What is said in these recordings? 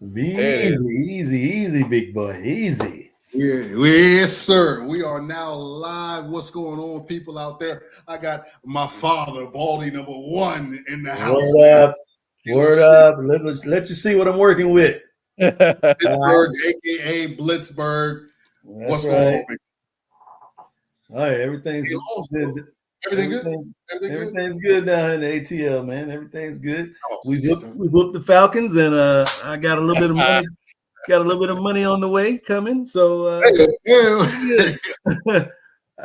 Easy, big boy. Easy. Yeah, yes, sir. We are now live. What's going on, people out there? I got my father, Baldy number one, in the house, Word man. up. Word up. Let you see what I'm working with. Pittsburgh, aka Blitzburg. That's What's going right. on, man? All right, everything's good. Everything good? Everything's good down in the ATL, man. Everything's good. Oh, We whooped the Falcons, and I got a little bit of money. Got a little bit of money on the way coming. So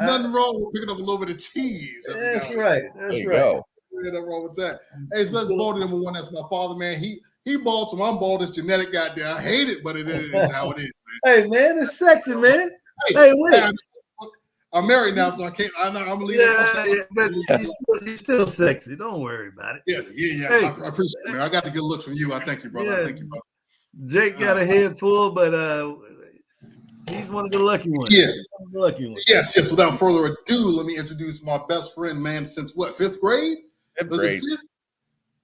nothing wrong with picking up a little bit of cheese. That's right. There you go. Nothing wrong with that. Hey, so that's Baldy number one. That's my father, man. He bald, so I'm bald. It's genetic, goddamn. I hate it, but it is how it is, man. Hey, man, it's sexy, man. Hey, wait. I'm married now, so I can't. I'm gonna leave but you're still sexy. Don't worry about it. Yeah. Hey, I appreciate it, man. I got the good looks from you. I thank you, brother. Yeah. I thank you, brother. Jake got a head full, but he's one of the lucky ones. Yeah. The lucky ones. Yes. Without further ado, let me introduce my best friend, man, since what, fifth grade? Fifth grade.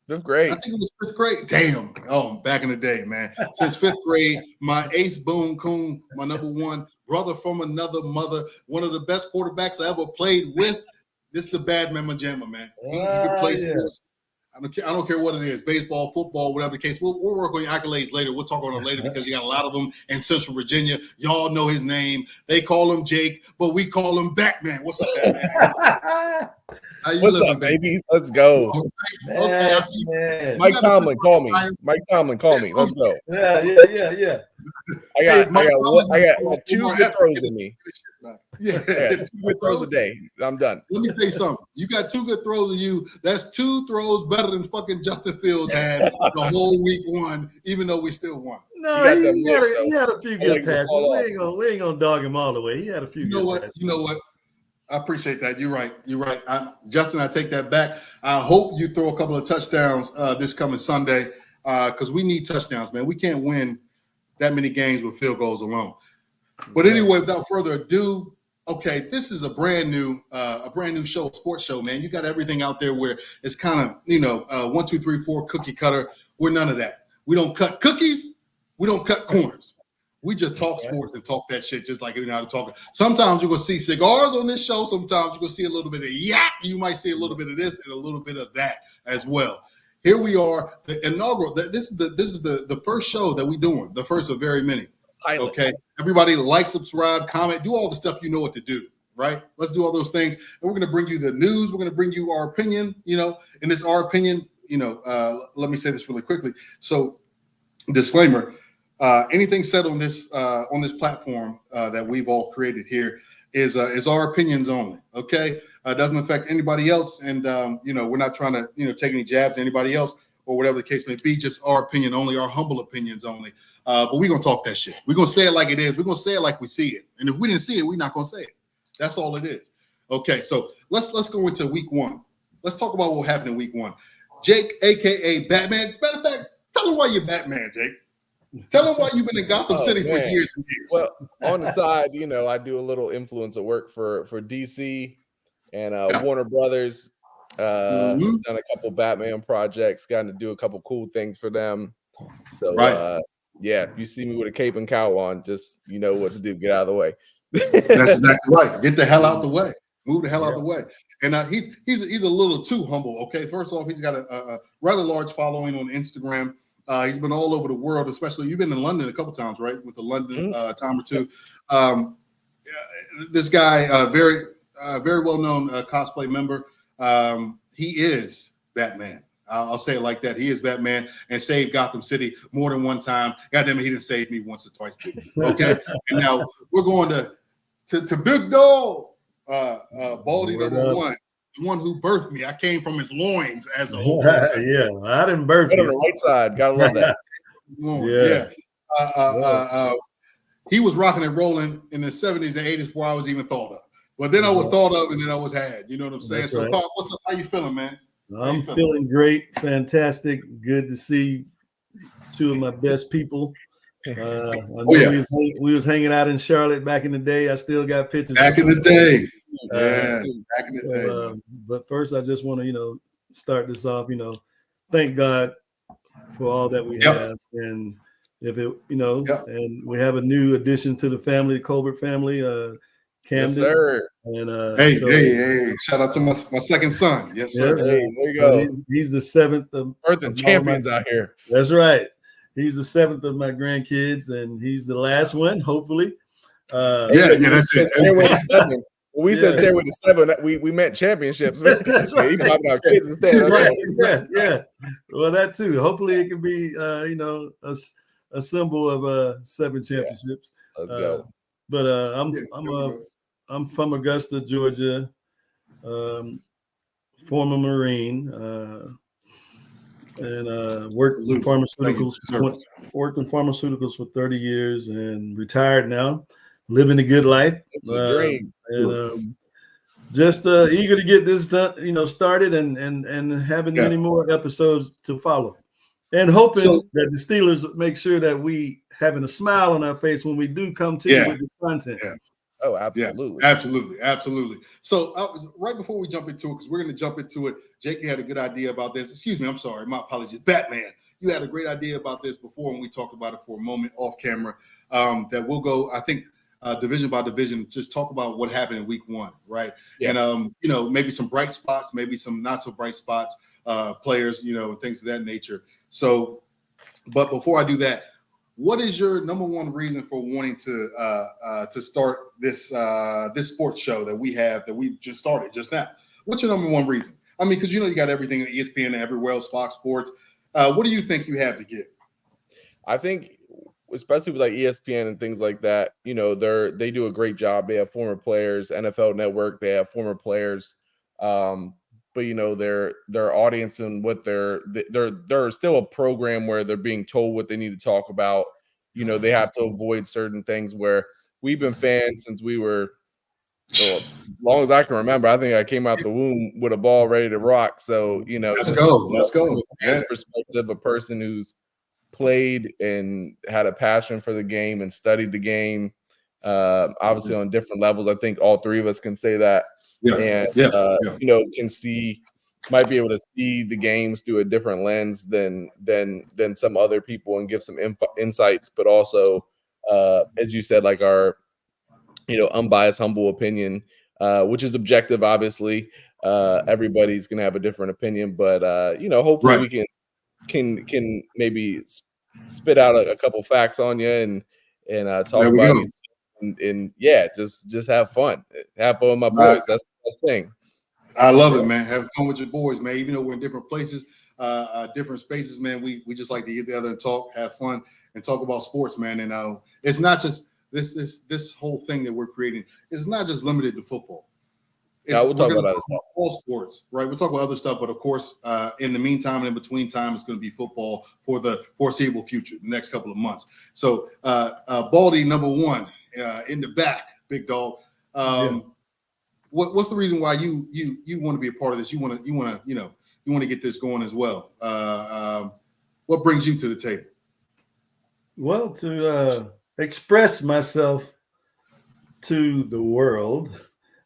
Fifth grade. I think it was fifth grade. Damn. Oh, back in the day, man. Since fifth grade, my ace boom coon, my number one brother from another mother, one of the best quarterbacks I ever played with. This is a bad man, Majama, man. He can play sports. I don't care what it is, baseball, football, whatever the case. We'll work on your accolades later. We'll talk on them later because you got a lot of them in Central Virginia. Y'all know his name. They call him Jake, but we call him Batman. What's up, Batman? What's up, baby? Let's go. Okay, I see. Man. Mike Tomlin, call me. Mike Tomlin, call me. Let's go. Yeah. I got 2 good throws in me. Yeah, 2 good throws a day. I'm done. Let me say something. You got 2 good throws of you. That's 2 throws better than fucking Justin Fields had the whole week 1, even though we still won. No, he had a few good passes. We ain't gonna dog him all the way. He had a few. You know what? I appreciate that. You're right. Justin, I take that back. I hope you throw a couple of touchdowns this coming Sunday because we need touchdowns, man. We can't win that many games with field goals alone. But anyway, without further ado, okay, this is a brand new show, a sports show, man. You got everything out there where it's kind of 1, 2, 3, 4 cookie cutter. We're none of that. We don't cut cookies. We don't cut corners. We just talk sports and talk that shit just like we know how to talk. Sometimes you're going to see cigars on this show. Sometimes you're going to see a little bit of yak. You might see a little bit of this and a little bit of that as well. Here we are, the inaugural. This is the first show that we're doing, the first of very many. Okay, everybody like, subscribe, comment, do all the stuff you know what to do, right? Let's do all those things. And we're going to bring you the news. We're going to bring you our opinion, and it's our opinion, let me say this really quickly. So disclaimer, anything said on this platform that we've all created here is our opinions only. Okay, it doesn't affect anybody else, and we're not trying to take any jabs at anybody else or whatever the case may be. Just our opinion only, our humble opinions only. But we're gonna talk that shit. We're gonna say it like it is. We're gonna say it like we see it. And if we didn't see it, we're not gonna say it. That's all it is. Okay, so let's go into week 1. Let's talk about what happened in week 1. Jake, aka Batman. Matter of fact, tell him why you're Batman, Jake. Tell them why you've been in Gotham City for years and years. Well, on the side, I do a little influencer work for DC and Warner Brothers. Done a couple Batman projects, gotten to do a couple cool things for them. So, if you see me with a cape and cowl on, just you know what to do. Get out of the way. That's exactly right. Get the hell out the way. Move the hell out the way. And he's a little too humble. Okay, first off, he's got a rather large following on Instagram. He's been all over the world, especially you've been in London a couple times, right? With the London time or two. This guy, very well-known cosplay member. He is Batman. I'll say it like that. He is Batman and saved Gotham City more than one time. Goddamn it, he didn't save me once or twice too. Okay, and now we're going to Big Dog, Baldy number one. The one who birthed me. I came from his loins as a whole. Yeah, I didn't birth you. On the right side, gotta love that. He was rocking and rolling in the 70s and 80s before I was even thought of. But then I was thought of, and then I was had. You know what I'm saying? That's so, right. Pop, what's up? How you feeling, man? I'm feeling great, fantastic. Good to see 2 of my best people. We was hanging out in Charlotte back in the day. I still got pictures. Back in the day. Back in the day. But first, I just want to, start this off. Thank God for all that we have, and if it, and we have a new addition to the family, the Colbert family, Camden. Yes, sir. And hey! Shout out to my second son. Yes, sir. Hey, there you go. He's the seventh of champions out here. That's right. He's the seventh of my grandkids, and he's the last one, hopefully. That's it. When we said Stairway to Seven, we meant championships. That's right. He's talking about kids instead. Right. Yeah. Well, that too. Hopefully, it can be a symbol of 7 championships. Let's go. But I'm from Augusta, Georgia. Former Marine, and worked in pharmaceuticals. Worked in pharmaceuticals for 30 years and retired now. Living a good life. Dream. And just eager to get this done, started and having many more episodes to follow. And hoping that the Steelers make sure that we having a smile on our face when we do come to you with the content. Yeah. Oh, absolutely. Yeah, absolutely. So right before we jump into it, because we're going to jump into it, Jake had a good idea about this. Excuse me, I'm sorry. My apologies. Batman, you had a great idea about this before when we talked about it for a moment off camera. That we'll go, I think, division by division, just talk about what happened in week 1, right? Yeah. And, maybe some bright spots, maybe some not so bright spots, players, and things of that nature. So, but before I do that, what is your number one reason for wanting to start this sports show that we've just started just now? What's your number one reason? I mean, because you got everything at ESPN and everywhere else, Fox Sports. What do you think you have to give? I think, especially with like ESPN and things like that, they do a great job. They have former players, NFL Network. They have former players. But their audience and what they're still a program where they're being told what they need to talk about. They have to avoid certain things where we've been fans since we were, as long as I can remember. I think I came out the womb with a ball ready to rock. So, let's go. From a perspective, a person who's played and had a passion for the game and studied the game, obviously on different levels. I think all three of us can say that. Might be able to see the games through a different lens than some other people and give some insights, but also, as you said, like our, unbiased, humble opinion, which is objective. Obviously, everybody's gonna have a different opinion, but hopefully we can maybe spit out a couple facts on you and talk about it. And just have fun with my boys. That's the best thing. I love it, man. Have fun with your boys, man. Even though we're in different places, different spaces, man, we just like to get together and talk, have fun, and talk about sports, man. And it's not just this whole thing that we're creating. It's not just limited to football. We'll talk about all sports, right? We'll talk about other stuff, but of course, in the meantime and in between time, it's going to be football for the foreseeable future, the next couple of months. So, Baldy, number 1, in the back, big dog. What's the reason why you want to be a part of this? You want to get this going as well. What brings you to the table? Well, to express myself to the world.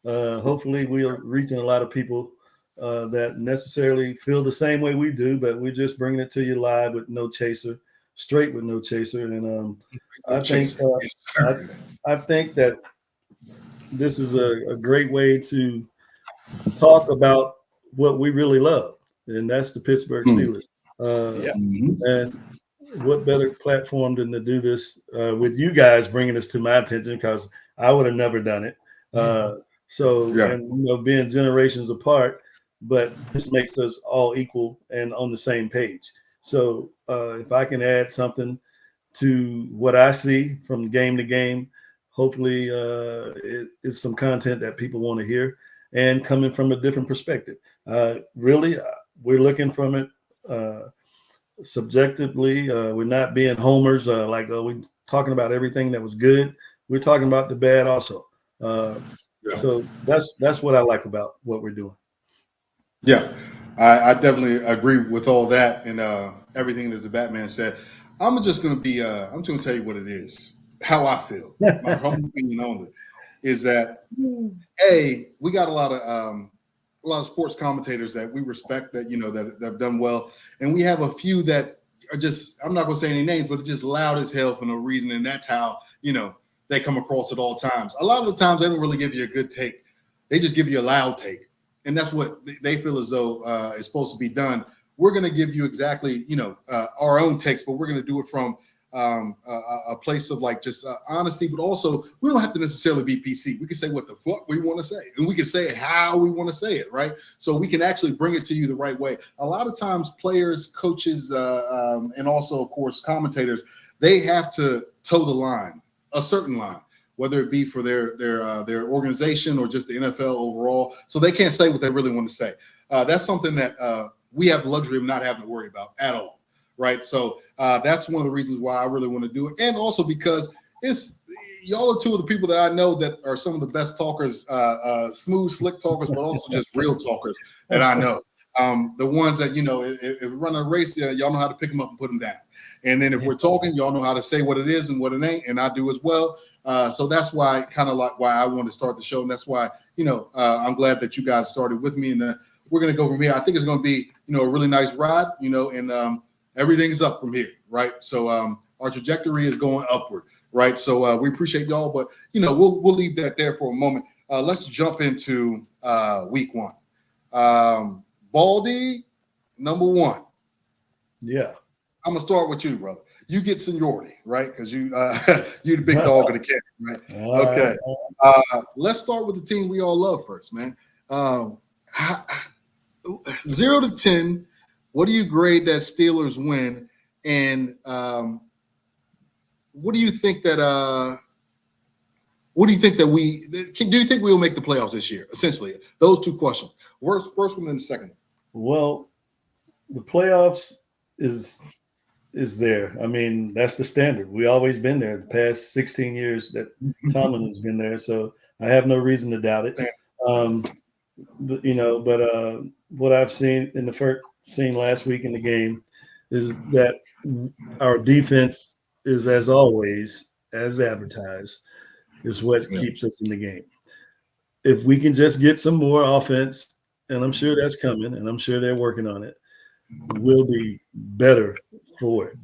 Hopefully we're reaching a lot of people that necessarily feel the same way we do, but we're just bringing it to you live with no chaser, straight with no chaser. And I think that this is a great way to talk about what we really love, and that's the Pittsburgh Steelers. And what better platform than to do this with you guys bringing this to my attention, because I would have never done it. And being generations apart, but this makes us all equal and on the same page. So if I can add something to what I see from game to game, hopefully it's some content that people want to hear and coming from a different perspective. Really, we're looking from it subjectively. We're not being homers we're talking about everything that was good. We're talking about the bad also. So that's what I like about what we're doing. Yeah, I definitely agree with all that and everything that the Batman said. I'm just going to tell you what it is, how I feel. My humble opinion on it is that we got a lot of sports commentators that we respect that that have done well, and we have a few that are just, I'm not going to say any names, but it's just loud as hell for no reason. And that's how, they come across at all times. A lot of the times they don't really give you a good take. They just give you a loud take. And that's what they feel as though is supposed to be done. We're going to give you exactly, our own takes, but we're going to do it from a place of like just honesty, but also we don't have to necessarily be PC. We can say what the fuck we want to say, and we can say it how we want to say it, right? So we can actually bring it to you the right way. A lot of times players, coaches, and also, of course, commentators, they have to toe the line, a certain line, whether it be for their organization or just the NFL overall. So they can't say what they really want to say. That's something that we have the luxury of not having to worry about at all, right? So that's one of the reasons why I really want to do it. And also because y'all are two of the people that I know that are some of the best talkers, smooth, slick talkers, but also just real talkers that I know. The ones that, if we run a race, y'all know how to pick them up and put them down. And then if we're talking, y'all know how to say what it is and what it ain't, and I do as well. So that's why, kind of like why I want to start the show. And that's why, I'm glad that you guys started with me. And we're going to go from here. I think it's going to be, a really nice ride, and everything's up from here, right? So our trajectory is going upward, right? So we appreciate y'all, but, we'll leave that there for a moment. Let's jump into week one. Baldie, number one. Yeah. I'm going to start with you, brother. You get seniority, right? Because you're the big dog of the camp, right? Okay. Let's start with the team we all love first, man. 0 to 10, what do you grade that Steelers win? And what do you think that do you think we will make the playoffs this year? Essentially, those two questions. First one and the second one. Well, the playoffs is there. I mean, that's the standard. We always been there the past 16 years that Tomlin has been there. So I have no reason to doubt it. But what I've seen in the first scene last week in the game is that our defense is, as always, as advertised, is what keeps us in the game. If we can just get some more offense, and I'm sure that's coming, and I'm sure they're working on it, we'll be better for it.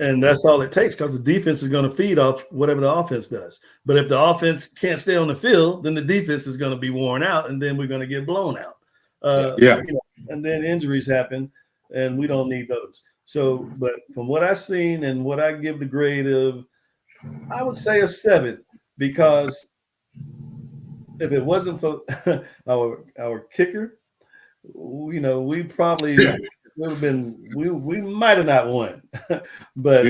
And that's all it takes, because the defense is going to feed off whatever the offense does. But if the offense can't stay on the field, then the defense is going to be worn out, and then we're going to get blown out. And then injuries happen, and we don't need those. So, but from what I've seen and what I give the grade of, I would say a 7, because if it wasn't for our kicker, we probably would have been, we might have not won. But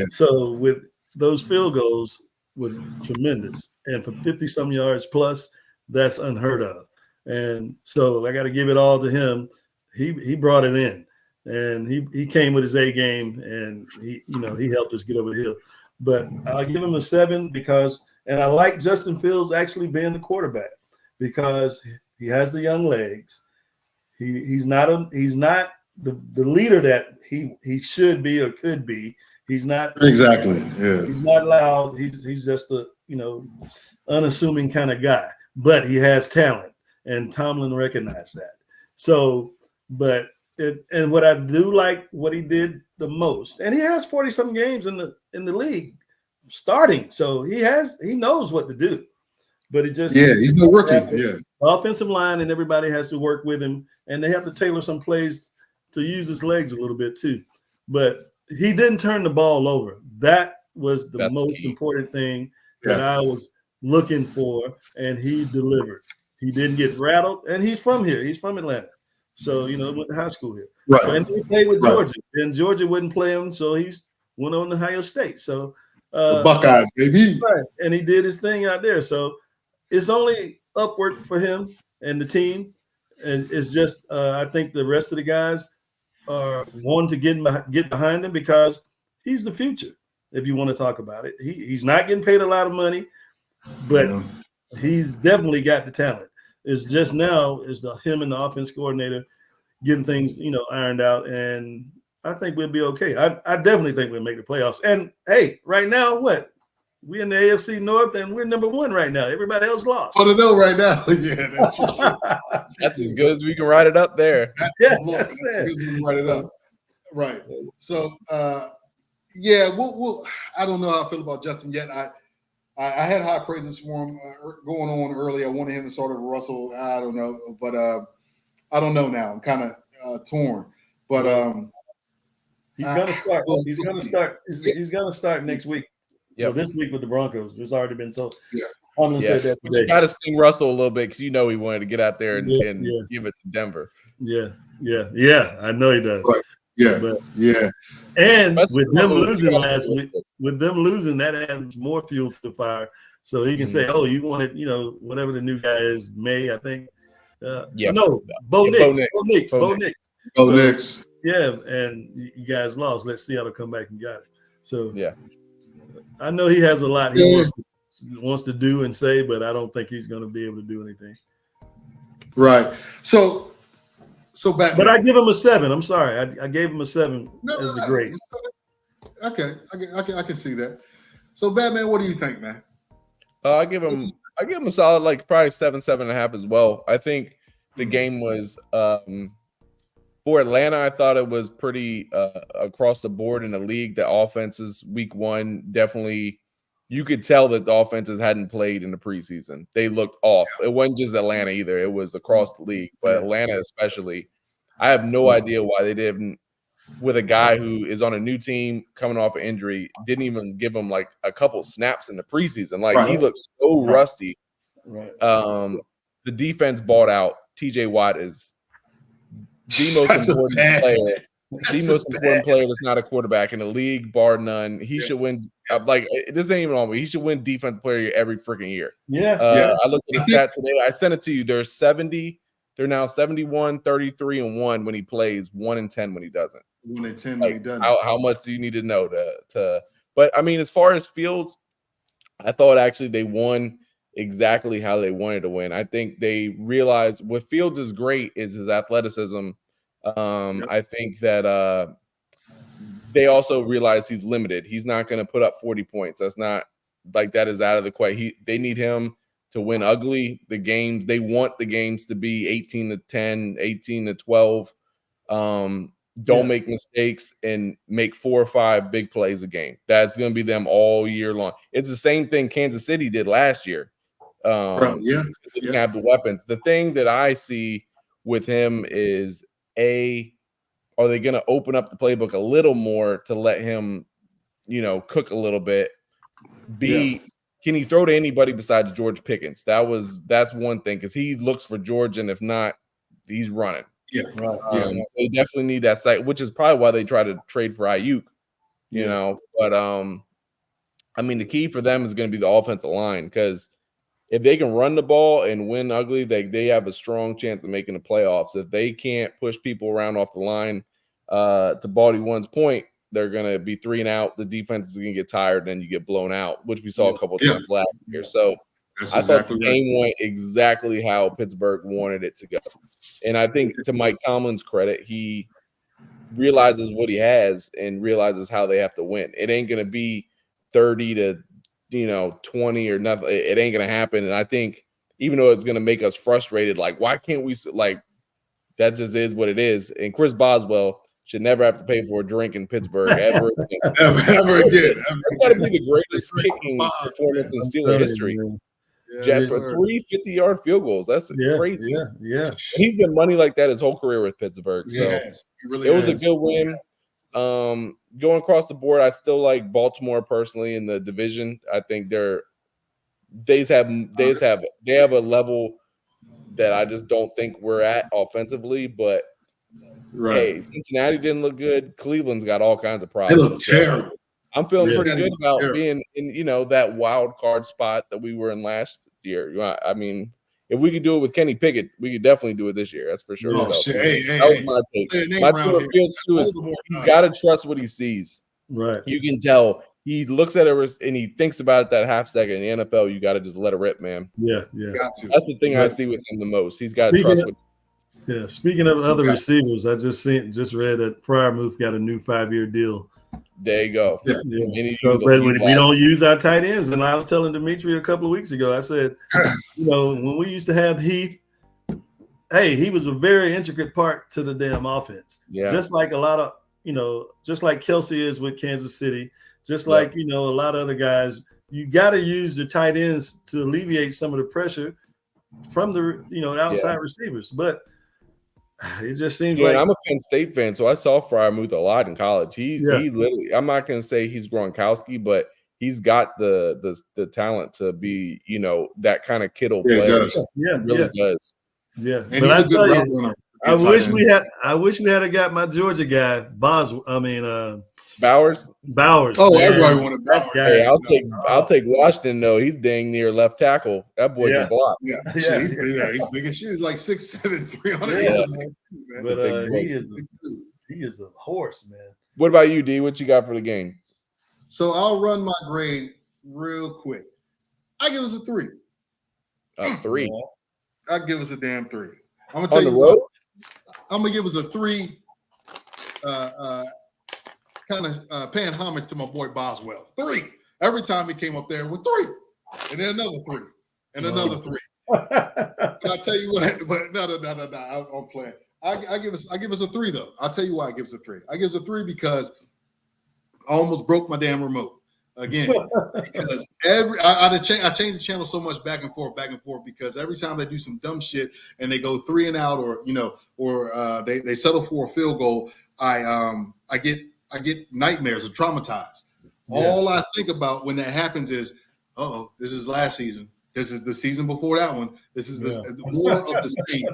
so with those field goals was tremendous, and for 50-some yards plus, that's unheard of. And so I got to give it all to him. He brought it in, and he came with his A game, and he helped us get over the hill. But I'll give him a 7 because, and I like Justin Fields actually being the quarterback, because he has the young legs. He's not the leader that he should be or could be. He's not exactly. Yeah. He's not loud. He's just a unassuming kind of guy. But he has talent, and Tomlin recognized that. So, and what I do like what he did the most, and he has 40-some games in the league starting, so he knows what to do. But it just he's no rookie. Offensive line and everybody has to work with him, and they have to tailor some plays to use his legs a little bit too. But he didn't turn the ball over. That was the most important thing that I was looking for, and he delivered. He didn't get rattled, and he's from here. He's from Atlanta. So, went to high school here. Right. So, and he played with Georgia, and Georgia wouldn't play him, so he went on to Ohio State. So the Buckeyes, baby. Right. And he did his thing out there. So it's only upward for him and the team. And it's just, I think the rest of the guys are wanting to get behind him, because he's the future, if you want to talk about it. He's not getting paid a lot of money, but he's definitely got the talent. It's just now is him and the offense coordinator getting things, ironed out. And I think we'll be okay. I definitely think we'll make the playoffs. And hey, right now, what? We in the AFC North, and we're number 1 right now. Everybody else lost. Oh, no, right now. Yeah, that's true. That's as good as we can write it up there. Yeah, that's it. Write it up. Right. So, yeah, we'll. I don't know how I feel about Justin yet. I had high praises for him going on early. I wanted him to sort of rustle. I don't know, but I don't know now. I'm kind of torn. But he's gonna start. Well, He's we'll gonna see. start. He's gonna start next week. Well, Yep. this week with the Broncos. There's already been told. Yeah. Tomlin said that We just today. got to sting Russell a little bit because he wanted to get out there and give it to Denver. Yeah. I know he does. Right. Yeah. But, yeah. And That's with them losing awesome. last week, that adds more fuel to the fire. So he can say, "Oh, you wanted, whatever the new guy is, May, I think." No, Bo Nix. Bo Nix. Yeah, and you guys lost. Let's see how to come back and got it. So yeah, I know he has a lot he wants to do and say, but I don't think he's going to be able to do anything. Right. So Batman. But I give him a 7. I'm sorry, I gave him a 7 as a grade. Okay, I can see that. So Batman, what do you think, man? I give him a solid, like probably 7.5 as well. I think the game was for Atlanta. I thought it was pretty across the board in the league. The offenses week 1 definitely, you could tell that the offenses hadn't played in the preseason. They looked off. It wasn't just Atlanta either. It was across the league, but Atlanta especially. I have no idea why they didn't, with a guy who is on a new team coming off an injury, didn't even give him like a couple snaps in the preseason. Like he looks so rusty. Right. The defense bought out. TJ Watt is the most important player. The most important player that's not a quarterback in the league, bar none. He should win. Like this ain't even on me. He should win defensive player every freaking year. I looked at the stat today. I sent it to you. There's 70. They're now 71, 33, and 1 when he plays, 1 and 10 when he doesn't. 1 and 10 when he doesn't. How much do you need to know to? But I mean, as far as Fields, I thought actually they won exactly how they wanted to win. I think they realized what Fields is great is his athleticism. I think that they also realize he's limited. He's not going to put up 40 points. That's not like that is out of the question. They need him to win ugly. The games, they want the games to be 18-10, 18-12. Don't make mistakes and make 4 or 5 big plays a game. That's going to be them all year long. It's the same thing Kansas City did last year. They didn't have the weapons. The thing that I see with him is are they going to open up the playbook a little more to let him, cook a little bit? Can he throw to anybody besides George Pickens? That's one thing because he looks for George, and if not, he's running. They definitely need that site, which is probably why they try to trade for Ayuk. But I mean, the key for them is going to be the offensive line because if they can run the ball and win ugly, they have a strong chance of making the playoffs. If they can't push people around off the line, to Baldy one's point, they're going to be 3 and out. The defense is going to get tired, and then you get blown out, which we saw a couple of times last year. So I thought the game went exactly how Pittsburgh wanted it to go. And I think to Mike Tomlin's credit, he realizes what he has and realizes how they have to win. It ain't going to be 30-20 or nothing. It ain't going to happen. And I think even though it's going to make us frustrated, like, why can't we, like, that just is what it is. And Chris Boswell should never have to pay for a drink in Pittsburgh ever again. ever again. That's got to be the greatest kicking performance in Steelers history. Jet for 3 50-yard field goals. That's crazy. Yeah. He's been money like that his whole career with Pittsburgh. So it was a good win. Going across the board, I still like Baltimore personally in the division. I think they have a level that I just don't think we're at offensively. But hey, Cincinnati didn't look good. Cleveland's got all kinds of problems. They look terrible. I'm feeling pretty good about being in, that wild card spot that we were in last year. I mean, if we could do it with Kenny Pickett, we could definitely do it this year. That's for sure. Oh, so, shit. That was my take. My thing with Fields too is you got to trust what he sees. Right. You can tell he looks at it and he thinks about it that half second. In the NFL, you got to just let it rip, man. Yeah. That's the thing I see with him the most. He's got to trust what. Yeah. Speaking of other receivers, I just read that Freiermuth got a new 5-year deal. There you go. Yeah. So, but we don't use our tight ends, and I was telling Dimitri a couple of weeks ago. I said, when we used to have Heath, hey, he was a very intricate part to the damn offense. Yeah. Just like a lot of just like Kelsey is with Kansas City, just Yep. like, a lot of other guys, you got to use the tight ends to alleviate some of the pressure from the, the outside receivers. But it just seems Yeah, like, I'm a Penn State fan, so I saw Fryermuth a lot in college. He Yeah. literally, I'm not going to say he's Gronkowski, but he's got the talent to be, that kind of Kittle Yeah, he player. does. yeah, He really does. yeah. And But he's I a good tell route you, runner. I wish we had got my Georgia guy, Bowers. Bowers. Oh, man. everybody wanted That Bowers. guy. Hey, I'll take Washington though. He's dang near left tackle. That boy Yeah. can block. Yeah, Yeah. he's big as shit. He's like 6'7", 300. Yeah, He's a man. big dude, man. But big boy. he is a horse, man. What about you, D? What you got for the game? So I'll run my grade real quick. I give us a 3. 3. Yeah. I give us a damn 3. I'm gonna On tell the you road? what. I'm gonna give us a 3. Kind of paying homage to my boy Boswell. 3. Every time he came up there with 3, and then another 3, and another 3. But I tell you what, but no, I'm playing. I give us a 3 though. I'll tell you why I give us a 3. I give us a 3 because I almost broke my damn remote again. Because I changed the channel so much back and forth because every time they do some dumb shit and they go 3 and out or they settle for a field goal, I get nightmares or traumatized. Yeah. All I think about when that happens is, this is last season. This is the season before that one. This is more of the same.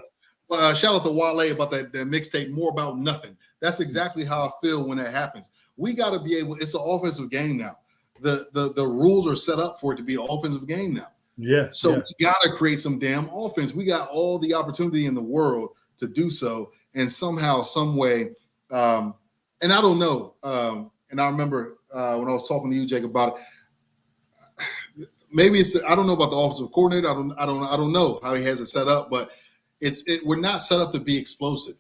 Shout out to Wale about that mixtape, More About Nothing. That's exactly how I feel when that happens. We got to be able. It's an offensive game now. The rules are set up for it to be an offensive game now. Yeah. So we got to create some damn offense. We got all the opportunity in the world to do so, and somehow, some way, and I don't know. And I remember when I was talking to you, Jake, about it. Maybe I don't know about the offensive coordinator. I don't know how he has it set up, but we're not set up to be explosive.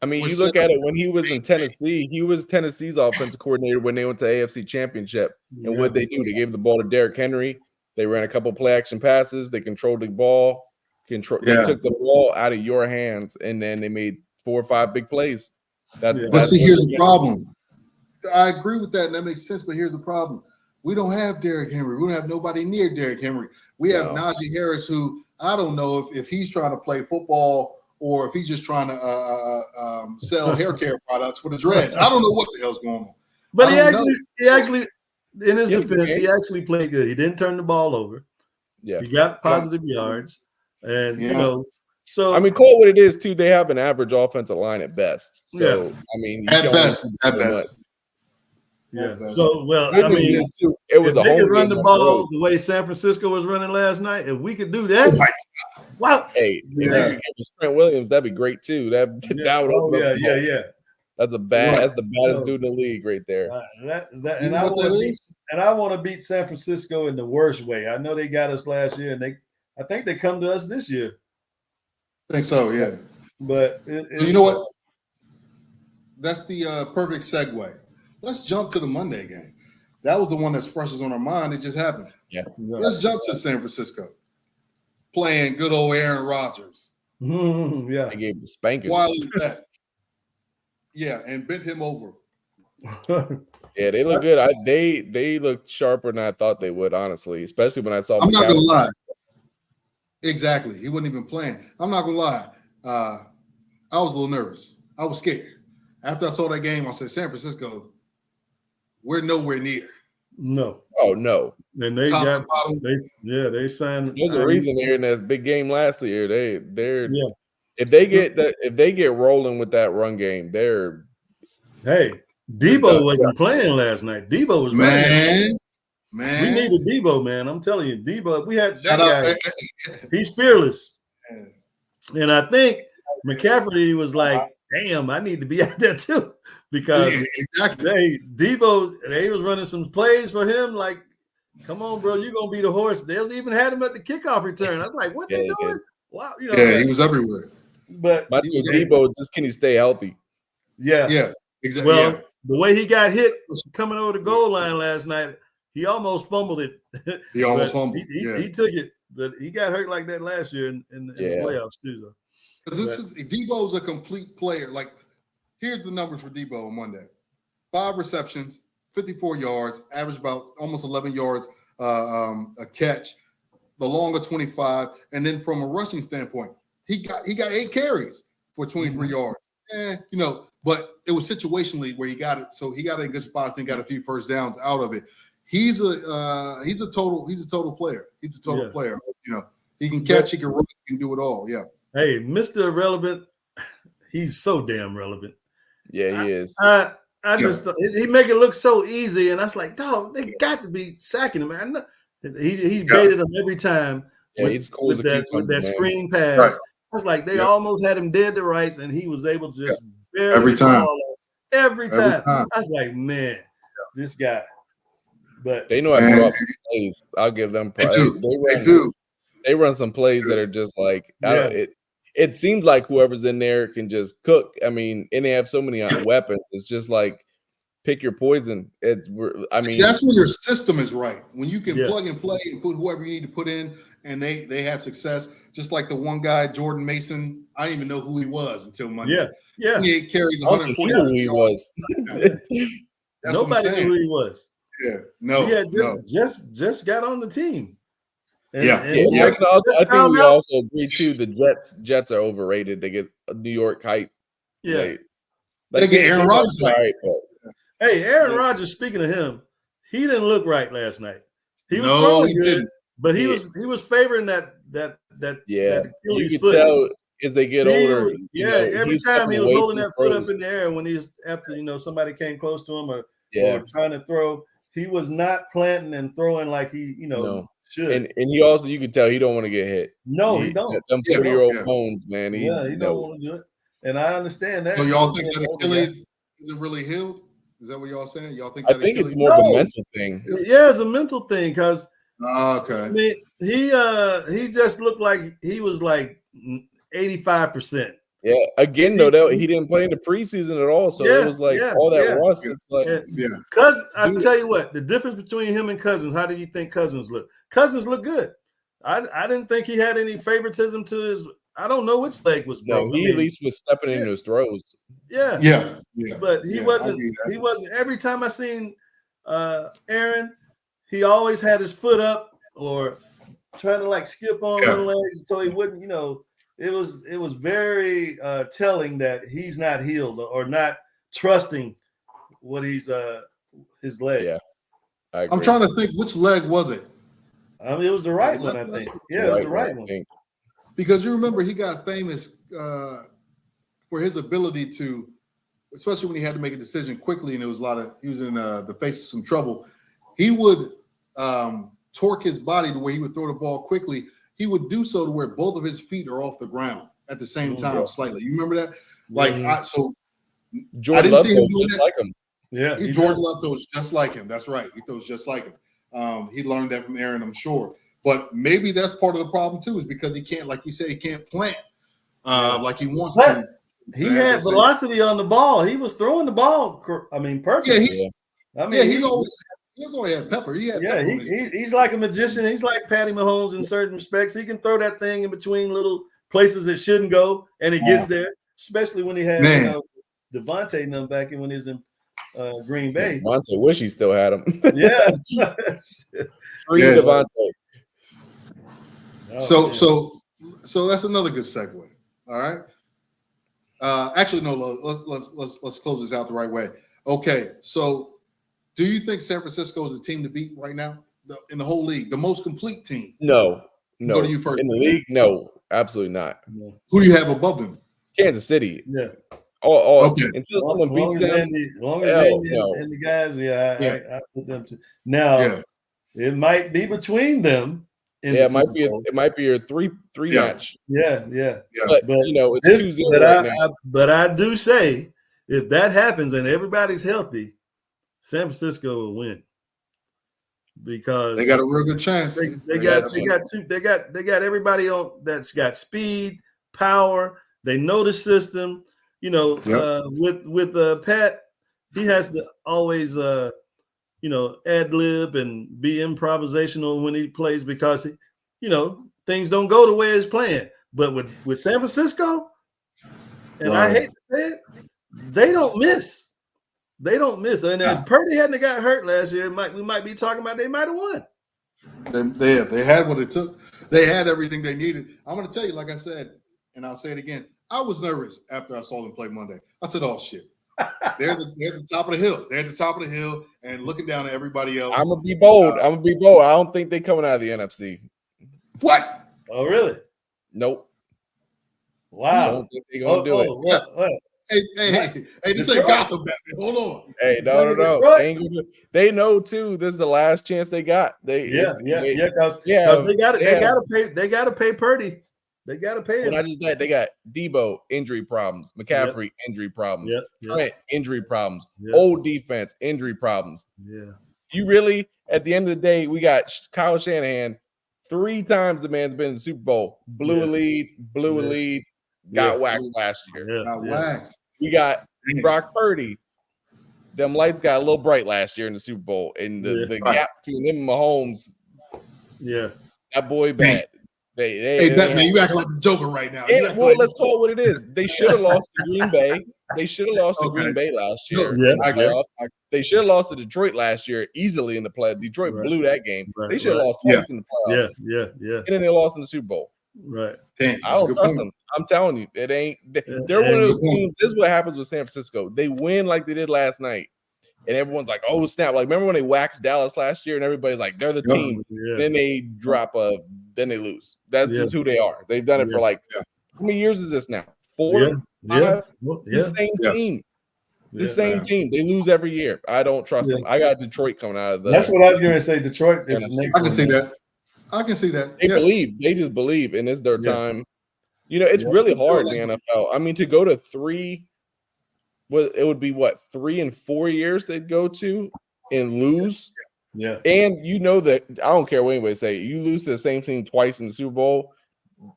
I mean, you look at it when he was in Tennessee. He was Tennessee's offensive coordinator when they went to AFC Championship. And what they do, they gave the ball to Derrick Henry. They ran a couple play action passes. They controlled the ball. They took the ball out of your hands, and then they made 4 or 5 big plays. But see, here's the problem. I agree with that, and that makes sense. But here's the problem: we don't have Derrick Henry. We don't have nobody near Derrick Henry. We have Najee Harris, who I don't know if he's trying to play football or if he's just trying to sell hair care products for the dreads. I don't know what the hell's going on. But he actually, in his defense, he actually played good. He didn't turn the ball over. Yeah, he got positive yards, and so I mean, call it what it is too. They have an average offensive line at best. So I mean, at best. Yeah. So it was a home game. Run the ball the way San Francisco was running last night. If we could do that, wow. Hey, Trent Williams, that'd be great too. That would open up. Yeah. That's the baddest dude in the league right there. I want to beat San Francisco in the worst way. I know they got us last year, and I think they come to us this year. I think so, yeah. But you know what? That's the perfect segue. Let's jump to the Monday game. That was the one that's freshest on our mind. It just happened. Yeah. Let's jump to San Francisco. Playing good old Aaron Rodgers. Yeah. They gave him a spanking. Why is that? Yeah, and bent him over. Yeah, they look good. They looked sharper than I thought they would, honestly, especially when I saw. I'm not gonna lie. Exactly. He wasn't even playing. I'm not gonna lie. I was a little nervous. I was scared. After I saw that game, I said, San Francisco, we're nowhere near. No. Oh no. And they they signed. There's a reason they're in that big game last year. They're if they get rolling with that run game, they're Debo wasn't playing last night. Debo was man. We needed Debo, man. I'm telling you, Debo. We had that guy. He's fearless, and I think McCaffrey was like, "Damn, I need to be out there too," because Debo they was running some plays for him. Like, come on, bro, you're gonna be the horse. They even had him at the kickoff return. I was like, "What they doing?" Wow, he was everywhere. But Debo, just can he stay healthy? Yeah, exactly. Well, the way he got hit coming over the goal line last night, he almost fumbled it. He almost fumbled. He took it, but he got hurt like that last year in the playoffs too. Because Debo's a complete player. Like Here's the numbers for Debo on Monday: 5 receptions, 54 yards, average about almost 11 yards a catch. The longer 25, and then from a rushing standpoint, he got 8 carries for 23 yards. But it was situationally where he got it. So he got it in good spots and got a few first downs out of it. He's a total player. He's a total player. He can catch, he can run, he can do it all. Yeah. Hey, Mr. Irrelevant, he's so damn relevant. Yeah, he is. I just he make it look so easy, and I was like, dog, they got to be sacking him, man. He baited him every time. Yeah, he's cool with that screen pass. Right. I was like, they almost had him dead to rights, and he was able to just barely every time. Every time. I was like, man, this guy. But they know how to draw plays. I'll give them pride. They do. They run some plays that are just like it seems like whoever's in there can just cook. I mean, and they have so many weapons. It's just like pick your poison. That's when your system is right. When you can plug and play and put whoever you need to put in, and they have success. Just like the one guy, Jordan Mason. I didn't even know who he was until Monday. Yeah. He carries 140 who he was. Nobody knew who he was. Yeah, no. Just got on the team. I think we also agree too. The Jets are overrated. They get New York hype. Yeah, they get Aaron Rodgers. Right, hey, Aaron Rodgers. Speaking of him, he didn't look right last night. He was throwing good, didn't. But he was favoring that you could tell as they get older. Every time he was holding that foot up in the air when he's after somebody came close to him or trying to throw. He was not planting and throwing like he should. And he also, you could tell he don't want to get hit. No, he don't. Them 40-year-old bones, man. He don't want to do it. And I understand that. So y'all think that Achilles isn't really healed? Is that what y'all saying? Y'all think? I think it's more of a mental thing. Yeah, it's a mental thing because. Okay. I mean, he just looked like he was like 85%. Yeah. Again, though, he didn't play in the preseason at all, so it was like all that rust. It's like, Cuz I tell you what, the difference between him and Cousins. How do you think Cousins look? Cousins look good. I didn't think he had any favoritism to his. I don't know which leg was broken. No, he at least was stepping into his throws. Yeah. But he wasn't. He wasn't. Every time I seen Aaron, he always had his foot up or trying to like skip on one leg so he wouldn't. It was very telling that he's not healed or not trusting what he's his leg. Yeah, I agree. I'm trying to think which leg was it. I mean, it was the right one, I think. Yeah, it was the right one. Because you remember he got famous for his ability to, especially when he had to make a decision quickly, and it was he was in the face of some trouble. He would torque his body to where he would throw the ball quickly. He would do so to where both of his feet are off the ground at the same time, slightly. You remember that? Like, Jordan Love throws just like him. Yeah, Jordan Love throws just like him. That's right. He throws just like him. He learned that from Aaron, I'm sure. But maybe that's part of the problem too, is because he can't, like you said, he can't plant like he wants to. He had velocity on the ball. He was throwing the ball. I mean, perfect. He's always had pepper. He's like a magician. He's like Patty Mahomes in certain respects. He can throw that thing in between little places it shouldn't go, and it gets there. Especially when he had Devontae and them back in when he was in Green Bay. Devontae, wish he still had him. Yeah, free Devontae. So that's another good segue. All right. Actually, no. Let's close this out the right way. Okay. So, do you think San Francisco is a team to beat right now in the whole league, the most complete team? No. Go to you first. In the league, no, absolutely not. Who do you have above them? Kansas City. Yeah. Okay. Until someone beats them, and the guys, I put them to now. It might be between them. It might be a three match. Yeah. But it's 2-0 right now. But I do say, if that happens and everybody's healthy, San Francisco will win because they got a real good chance. They got everybody on that's got speed, power. They know the system. With Pat, he has to always ad lib and be improvisational when he plays because things don't go the way it's planned. But with San Francisco, and I hate to say it, they don't miss. They don't miss. And if Purdy hadn't got hurt last year, we might be talking about they might have won. They had what it took. They had everything they needed. I'm going to tell you, like I said, and I'll say it again. I was nervous after I saw them play Monday. I said, "Oh shit, they're at the top of the hill. They're at the top of the hill and looking down at everybody else." I'm gonna be bold. I don't think they're coming out of the NFC. What? Oh, really? Nope. Wow. I don't think they're gonna do it. What? Hey, this ain't Gotham, Batman. Hold on. Hey, no. They know too. This is the last chance they got. Because they gotta pay Purdy. They gotta pay him. Not just that, they got Debo injury problems, McCaffrey injury problems, Trent injury problems, old defense injury problems. Yeah. You really, at the end of the day, we got Kyle Shanahan. 3 times the man's been in the Super Bowl. Blew a lead, got waxed last year. Got waxed. We got Brock Purdy. Them lights got a little bright last year in the Super Bowl. And the gap between him and Mahomes. Yeah. That boy bad. Batman, you acting like the Joker right now. Let's call it what it is. They should have lost to Green Bay. They should have lost to Green Bay last year. They should have lost to Detroit last year easily in the playoffs. Detroit blew that game. They should have lost twice in the playoffs. Yeah. And then they lost in the Super Bowl. Right. Damn, I don't trust them. I'm telling you, it ain't. They're one of those teams. This is what happens with San Francisco. They win like they did last night. And everyone's like, "Oh snap!" Like, remember when they waxed Dallas last year, and everybody's like, "They're the team." Then they drop then they lose. That's just who they are. They've done it for like how many years is this now? 4, 5. The same team. The same team. They lose every year. I don't trust them. I got Detroit coming out of the. That's what I was going to say. Detroit. I can see that. I can see that. They believe. They just believe, and it's their time. You know, it's really hard in the NFL. I mean, to go to 3. Well, it would be 3 and 4 years they'd go to and lose. Yeah. And you know that I don't care what anybody say. You lose to the same team twice in the Super Bowl.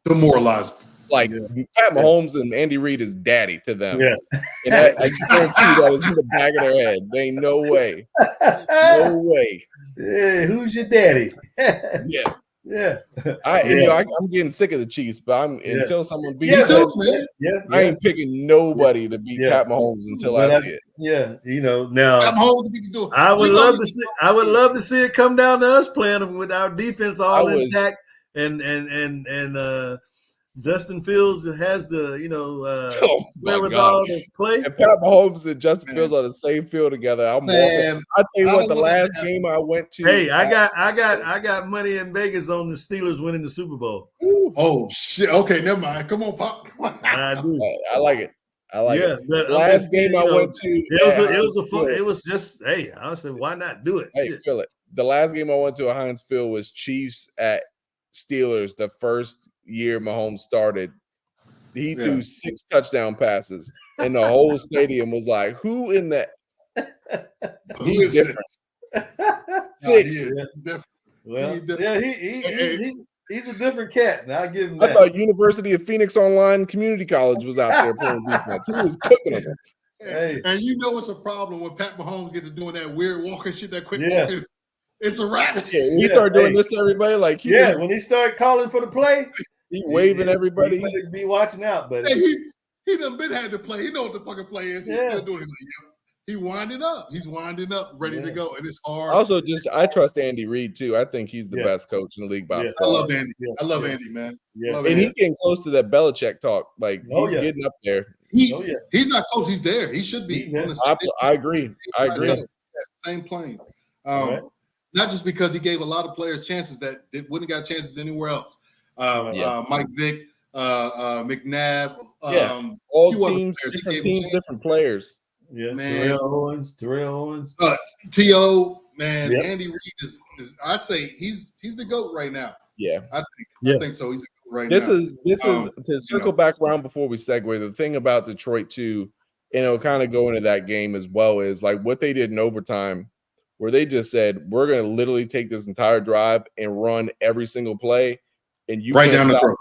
Demoralized. Like Pat Mahomes and Andy Reid is daddy to them. Yeah. And I guarantee you that was in the back of their head. There ain't no way. No way. Yeah, who's your daddy? Yeah. Yeah. I'm getting sick of the Chiefs, but until someone beats I ain't picking nobody to beat Pat Mahomes until I see it. Yeah, now Pat Mahomes, I would love to see it come down to us playing them with our defense all intact and Justin Fields has the wherewithal to play. And Pat Mahomes and Justin Fields on the same field together. I'll tell you what, the last game I went to. Hey, I got money in Vegas on the Steelers winning the Super Bowl. Oh shit! Okay, never mind. Come on, Pop. I do. I like it. But the last game I went to, it was just I said, why not do it? Hey, feel it. The last game I went to at Heinz Field was Chiefs at Steelers. The first year Mahomes started, he threw 6 touchdown passes, and the whole stadium was like, "Who in that?" He's different. 6. Well, he's a different cat, and I give him that. I thought University of Phoenix Online Community College was out there playing defense. He was cooking them. Hey. And you know it's a problem when Pat Mahomes gets to doing that weird walking shit, that quick walking. It's a wrap. When he started doing this to everybody, like when he started calling for the play, he waving everybody. He better be watching out, but he done been had to play. He know what the fucking play is. He's still doing it. He winding up. He's winding up, ready to go, and it's hard. Also, I trust Andy Reid too. I think he's the best coach in the league by far. I love Andy. I love Andy, man. And he's getting close to that Belichick talk. Like he's getting up there. He's not close. He's there. He should be. I agree. Same plane. Not just because he gave a lot of players chances that they wouldn't have got chances anywhere else. Mike Vick, McNabb, all teams, different teams, different players. Yeah, man. Terrell Owens. T.O., man, Andy Reid is I'd say he's the GOAT right now. Yeah. I think so. He's the GOAT right now. This is to circle back around before we segue. The thing about Detroit too, and it'll kind of go into that game as well, is like what they did in overtime, where they just said, we're going to literally take this entire drive and run every single play. And you right down the throat.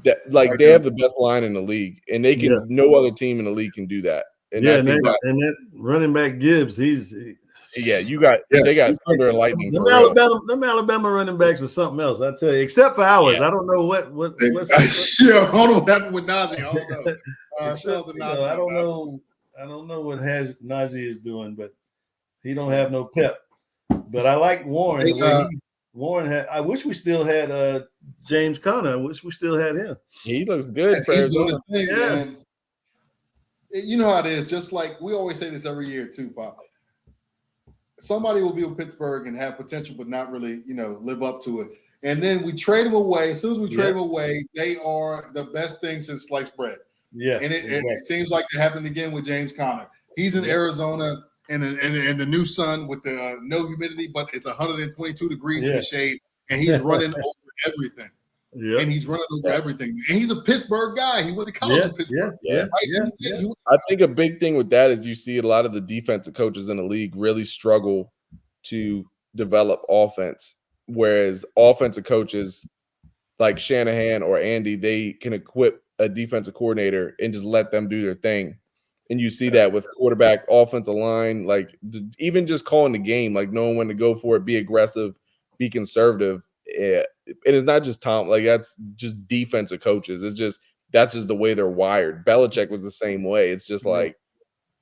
They have the best line in the league, and they can. No other team in the league can do that. And that running back Gibbs, they got thunder and lightning. Them Alabama running backs are something else. I tell you, except for ours, I don't know what's I don't know what happened with Najee. I don't know. I don't know. I don't know what Najee is doing, but he don't have no pep. But I like Warren. The way Warren had. I wish we still had James Conner. I wish we still had him. He looks good for He's Arizona. doing his thing, man. You know how it is. Just like we always say this every year too, Pop. Somebody will be with Pittsburgh and have potential, but not really, live up to it. And then we trade them away. As soon as we trade them away, they are the best thing since sliced bread. Yeah, and it seems like it happened again with James Conner. He's in Arizona, and the new sun with the no humidity, but it's 122 degrees in the shade, and he's running over everything. Yeah, and he's running over everything. And he's a Pittsburgh guy. He went to college in Pittsburgh. I think a big thing with that is you see a lot of the defensive coaches in the league really struggle to develop offense, whereas offensive coaches like Shanahan or Andy, they can equip a defensive coordinator and just let them do their thing. And you see that with quarterback, offensive line, like even just calling the game, like knowing when to go for it, be aggressive, be conservative. It is not just Tom, like that's just defensive coaches. That's just the way they're wired. Belichick was the same way. It's just like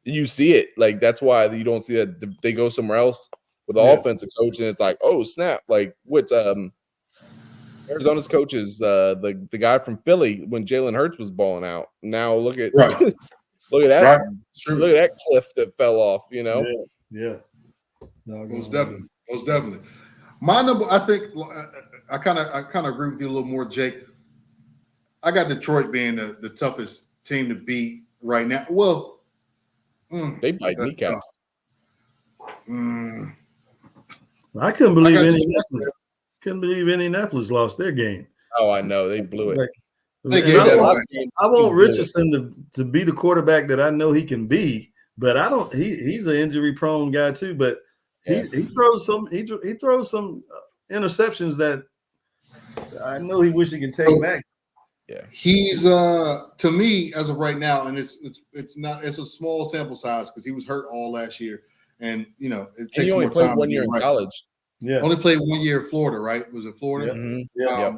you see it. Like that's why you don't see that they go somewhere else with the offensive coach, and it's like, oh snap! Like what's Arizona's coach is the guy from Philly when Jalen Hurts was balling out. Now look at look at that look at that cliff that fell off. Yeah. No, most definitely. My number, I think, I kind of agree with you a little more, Jake. I got Detroit being the toughest team to beat right now. Well, they bite kneecaps. I couldn't believe Indianapolis. Couldn't believe Indianapolis lost their game. Oh, I know they blew it. I want Richardson to be the quarterback that I know he can be, but I don't. He's an injury prone guy too, but. He throws some interceptions that I know he wish he could take back. Yeah, he's to me as of right now, and it's a small sample size because he was hurt all last year, and it takes more time. 1 year in college. Yeah, only played 1 year in Florida, right? Was it Florida? Yeah.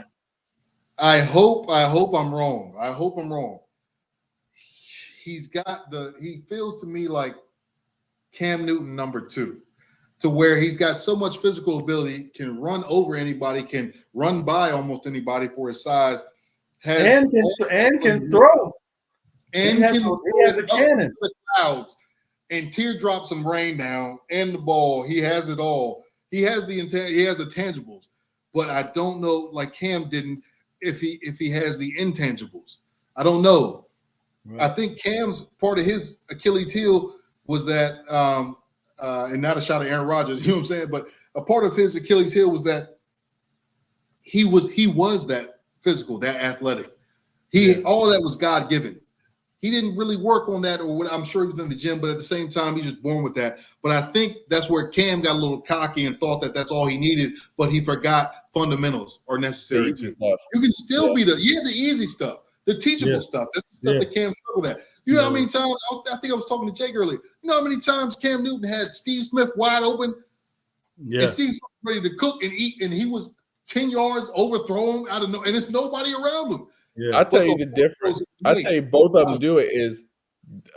I hope I'm wrong. He feels to me like Cam Newton number 2. To where he's got so much physical ability, can run over anybody, can run by almost anybody for his size, and can throw, and he has a cannon, the clouds, and teardrops some rain down, and the ball. He has it all. He has the tangibles, but I don't know. Like Cam didn't. If he has the intangibles, I don't know. Right. I think Cam's part of his Achilles heel was that. And not a shot at Aaron Rodgers, you know what I'm saying? But a part of his Achilles heel was that he was that physical, that athletic. All of that was God given. He didn't really work on that, or I'm sure he was in the gym, but at the same time, he's just born with that. But I think that's where Cam got a little cocky and thought that that's all he needed, but he forgot fundamentals are necessary too. You can still be the easy stuff, the teachable stuff. That's the stuff that Cam struggled at. You know how many times, I think I was talking to Jake earlier, you know how many times Cam Newton had Steve Smith wide open? Yeah. And Steve Smith was ready to cook and eat, and he was 10 yards, overthrow him out of and it's nobody around him. Yeah. I'll tell you the difference. I'll tell you both of them do it is,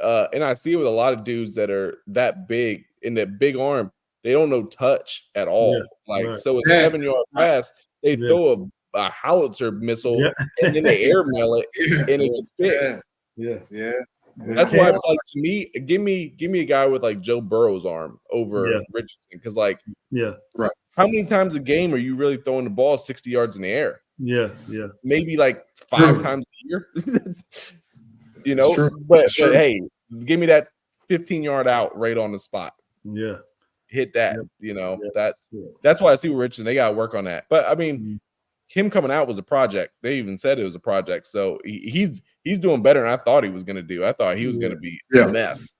and I see it with a lot of dudes that are that big in that big arm, they don't know touch at all. So a 7-yard pass, they throw a howitzer missile and then they airmail it and it gets picked. Yeah. That's why it's like, to me, give me a guy with like Joe Burrow's arm over Richardson, because how many times a game are you really throwing the ball 60 yards in the air? Maybe like 5 times a year. But hey, give me that 15-yard out right on the spot. Hit that. That's why I see with Richardson, they got to work on that. But I mean, him coming out was a project. They even said it was a project. So he's doing better than I thought he was going to do. I thought he was going to be a mess.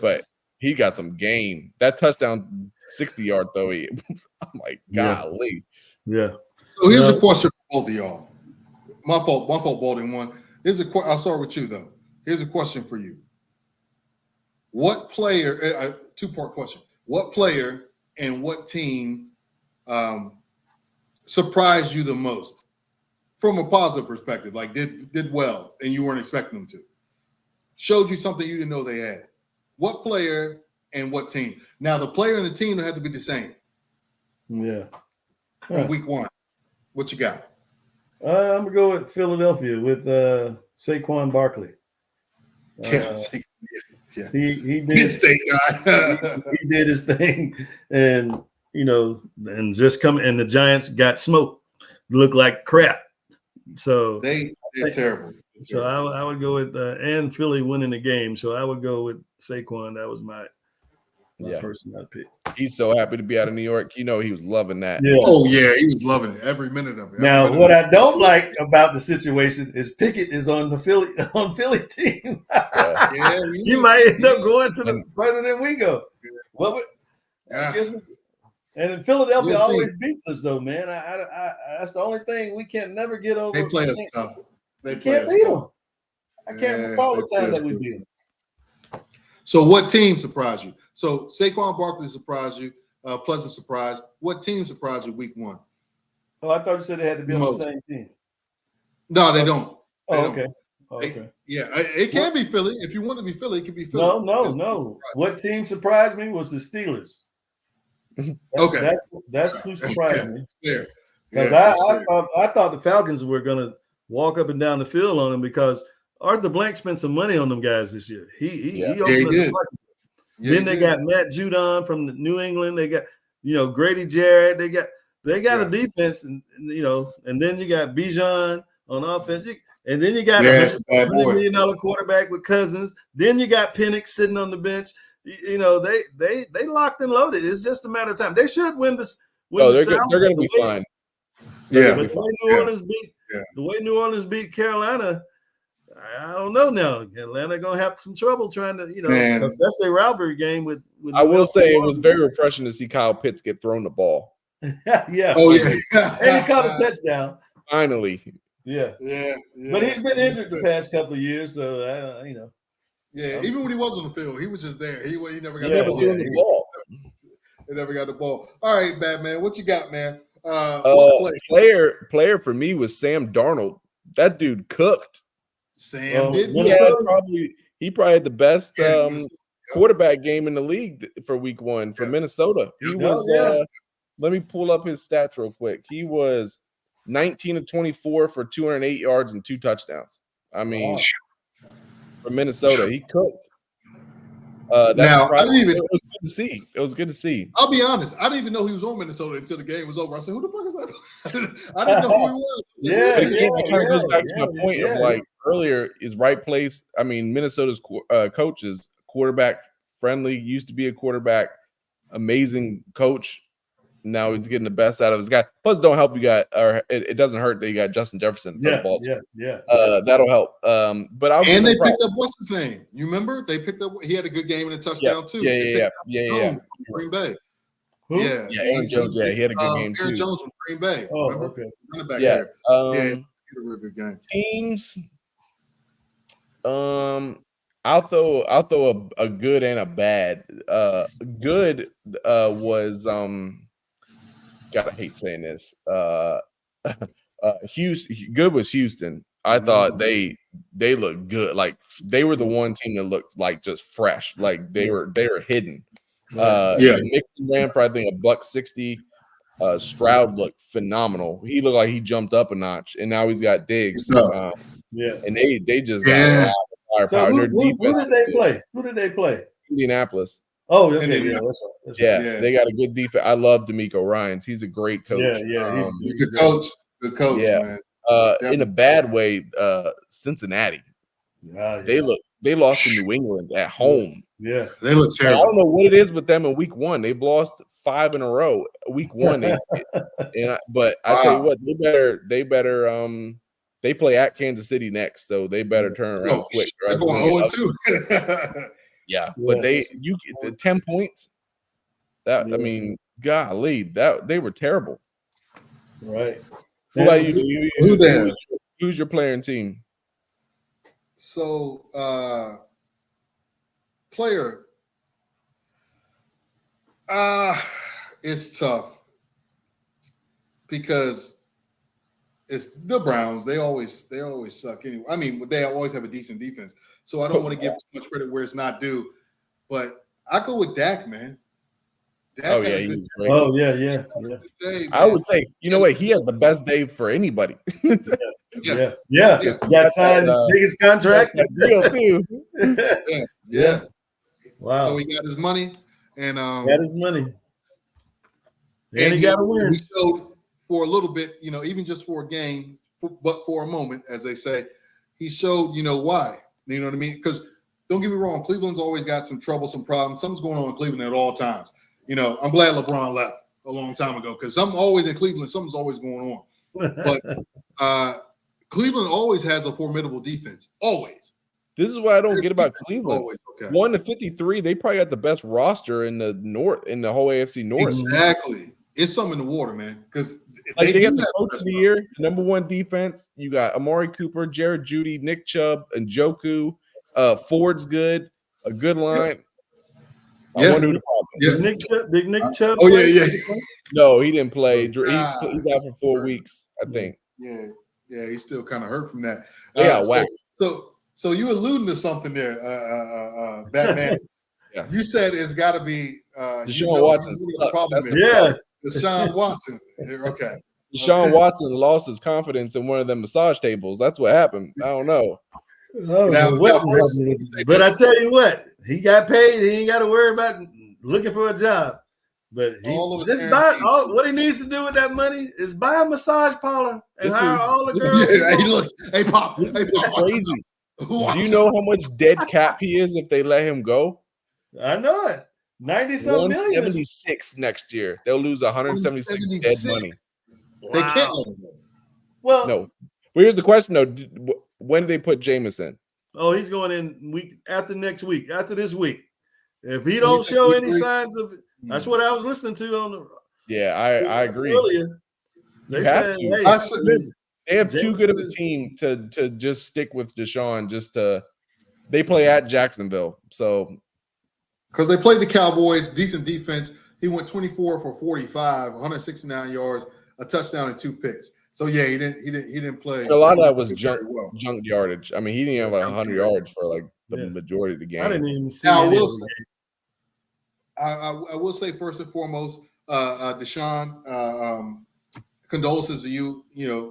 But he got some game. That touchdown 60-yard throw, I'm like, golly. So here's a question for both of y'all. My fault, Balding won. I'll start with you, though. Here's a question for you. What player, a 2-part question. What player and what team surprised you the most from a positive perspective, like did well and you weren't expecting them to? Showed you something you didn't know they had? What player and what team? Now, the player and the team don't have to be the same. Yeah. In week 1, what you got? I'm gonna go with Philadelphia with Saquon Barkley. Yeah. He did Kid State guy. he did his thing, and and just come and the Giants got smoked, looked like crap. So they're terrible. So I would go with and Philly winning the game. So I would go with Saquon. That was my person I picked. He's so happy to be out of New York. He was loving that. Yeah. Oh yeah, he was loving it every minute of it. Now, what I don't like about the situation is Pickett is on the Philly team. You might end up going to the further than we go. And in Philadelphia always beats us, though, man. That's the only thing we can never get over. They play us tough. They can't beat them. I can't recall the time that we beat them. So, what team surprised you? So, Saquon Barkley surprised you. Pleasant surprise. What team surprised you week 1? Oh, I thought you said they had to be on the same team. No, they don't. Okay. Okay. It can be Philly. If you want to be Philly, it can be Philly. No. What team surprised me was the Steelers. That's who surprised me. Because I thought the Falcons were going to walk up and down the field on them because Arthur Blank spent some money on them guys this year. He opened the market. Then they got Matt Judon from New England. They got Grady Jarrett. They got a defense, and then you got Bijan on offense, and then you got a $100 million quarterback with Cousins. Then you got Penix sitting on the bench. They locked and loaded. It's just a matter of time. They should win this. They're going to be fine. Yeah, but the way New Orleans beat Carolina. I don't know now. Atlanta gonna have some trouble trying to, that's a rivalry game with I will say it was very refreshing to see Kyle Pitts get thrown the ball. Yeah. Oh yeah. And he caught a touchdown. Finally. Yeah. But he's been injured the past couple of years, so Yeah, even when he was on the field, he was just there. He never got the ball. He never got the ball. All right, Batman, what you got, man? Player for me was Sam Darnold. That dude cooked. Sam did. He probably had the best quarterback game in the league for week 1 for Minnesota. He was. Let me pull up his stats real quick. He was 19 of 24 for 208 yards and 2 touchdowns. I mean, for Minnesota, he cooked. Now, I didn't even. It was good to see. It was good to see. I'll be honest. I didn't even know he was on Minnesota until the game was over. I said, "Who the fuck is that?" I didn't know who he was. It kind of goes back to my point of like earlier is right place. I mean, Minnesota's coaches, quarterback friendly, used to be a quarterback, amazing coach. Now he's getting the best out of his guy. Plus, don't help you got, or it doesn't hurt that you got Justin Jefferson. That'll help. But they picked up what's his name? You remember they picked up? He had a good game and a touchdown too. Yeah. Green Bay. Who? Yeah, Aaron Jones. Yeah, he had a good game too. Aaron Jones from Green Bay. Oh, remember? okay. Running back there. He had a really good game. Teams. I'll throw a good and a bad. Good was God, I hate saying this. Houston. Good was Houston. I thought they looked good. Like they were the one team that looked like just fresh. Like they were hidden. Mixon ran for I think $160. Stroud looked phenomenal. He looked like he jumped up a notch, and now he's got Diggs. And they just got a lot of firepower. So who did they play? Who did they play? Indianapolis. Oh, okay, that's right. They got a good defense. I love D'Amico Ryans. He's a great coach. He's a good coach. Good coach, man. In a bad way, Cincinnati. They lost to New England at home. Yeah, they look terrible. I don't know what it is with them in week 1. They've lost 5 in a row. Week 1, but I tell you what, they better. They play at Kansas City next, so they better turn around quick. They're going 0-2. Yeah, but the 10 points. I mean, golly, they were terrible. Right. Who about you? Who's your player and team? So, player. It's tough because it's the Browns. They always suck anyway. I mean, they always have a decent defense. So I don't want to give too much credit where it's not due. But I go with Dak, man. Dak Oh had yeah, a he good was great. Oh yeah. day, I man. would say, you know what? He had the best day for anybody. Yeah. Got signed his biggest contract. That deal too. Yeah. Wow. So he got his money, and Got his money. and he got to win. He showed for a little bit, even just for a game, but for a moment, as they say, he showed, why. You know what I mean? Because don't get me wrong, Cleveland's always got some trouble, some problems. Something's going on in Cleveland at all times. I'm glad LeBron left a long time ago because something always in Cleveland, something's always going on. But Cleveland always has a formidable defense. Always. This is what I don't get about Cleveland. Always okay. 1-53, they probably got the best roster in the North, in the whole AFC North. Exactly. It's something in the water, man. Because they got the coach of the year, number one defense. You got Amari Cooper, Jared Jeudy, Nick Chubb, and Njoku. Ford's good. A good line. I wonder who the problem is. Big Nick Chubb. Oh, yeah. No, he didn't play. He's out for 4 weeks, I think. Yeah, he's still kind of hurt from that. Wax. So you alluding to something there, Batman. Yeah. You said it's got to be Deshaun Watson. Deshaun Watson. Okay. Deshaun Watson lost his confidence in one of them massage tables. That's what happened. I don't know. But I tell you what, he got paid. He ain't got to worry about looking for a job. But what he needs to do with that money is buy a massage parlor and hire all the girls. Hey, Pop. This is crazy. Do you know how much dead cap he is if they let him go? I know it. 90-something million. 176 next year. They'll lose 176 dead money. Wow. They can't let him go. Well, no. Well, here's the question though: when did they put Jameson? Oh, he's going in after this week. If he don't show any signs of, that's what I was listening to on the. Yeah, I agree. Earlier, they said, they have too good of a team to just stick with Deshaun. They play at Jacksonville, so because they played the Cowboys, decent defense. He went 24 for 45, 169 yards, a touchdown, and 2 picks. So yeah, he didn't play. A lot of that was junk yardage. I mean, he didn't have 100 yards for like the majority of the game. I didn't even see. Now, I will say first and foremost, Deshaun, condolences to you,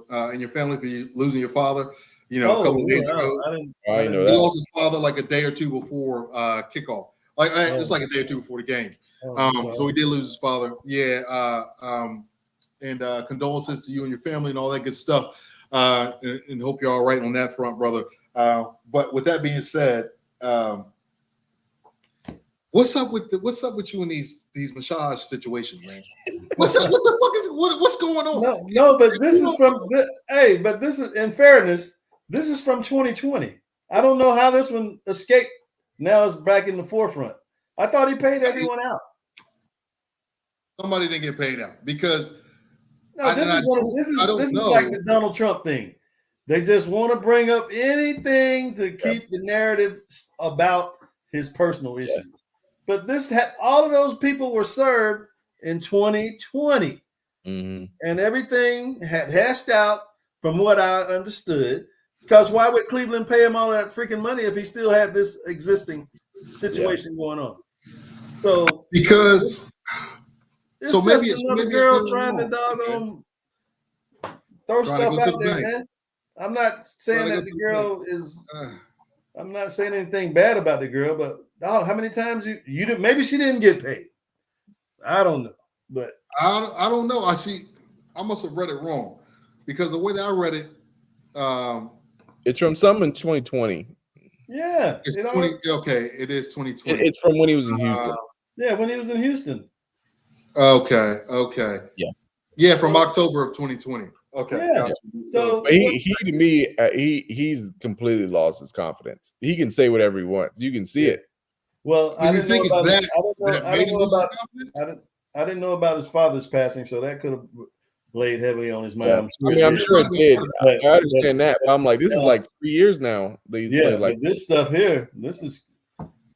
and your family for you losing your father. A couple of days ago. I didn't know that. He lost his father like a day or two before kickoff. It's like a day or two before the game. So he did lose his father. Yeah. And condolences to you and your family and all that good stuff. And hope you're all right on that front, brother. But with that being said, what's up with you in these massage situations, man? What's up? What the fuck is what's going on? No, but this is from but this is, in fairness, this is from 2020. I don't know how this one escaped. Now it's back in the forefront. I thought he paid everyone out. Somebody didn't get paid out because this is like the Donald Trump thing. They just want to bring up anything to keep the narrative about his personal issues. But all of those people were served in 2020. Mm-hmm. And everything had hashed out from what I understood. Because why would Cleveland pay him all that freaking money if he still had this existing situation going on? So because maybe another girl trying to doggone throw stuff out there, man. I'm not saying that the girl is. I'm not saying anything bad about the girl, but how many times you did? Maybe she didn't get paid. I don't know, but I don't know. I must have read it wrong because the way that I read it, it's from some in 2020. Yeah, it's 20. Okay, it is 2020. It's from when he was in Houston. When he was in Houston. Okay. Yeah, from October of 2020. Okay. Yeah. So but he to me, he's completely lost his confidence. He can say whatever he wants. You can see it. Well, I didn't know about his father's passing, so that could have laid heavily on his mind. Yeah. I'm sure it did. I understand that, but I'm like, this is like 3 years now. But this stuff here,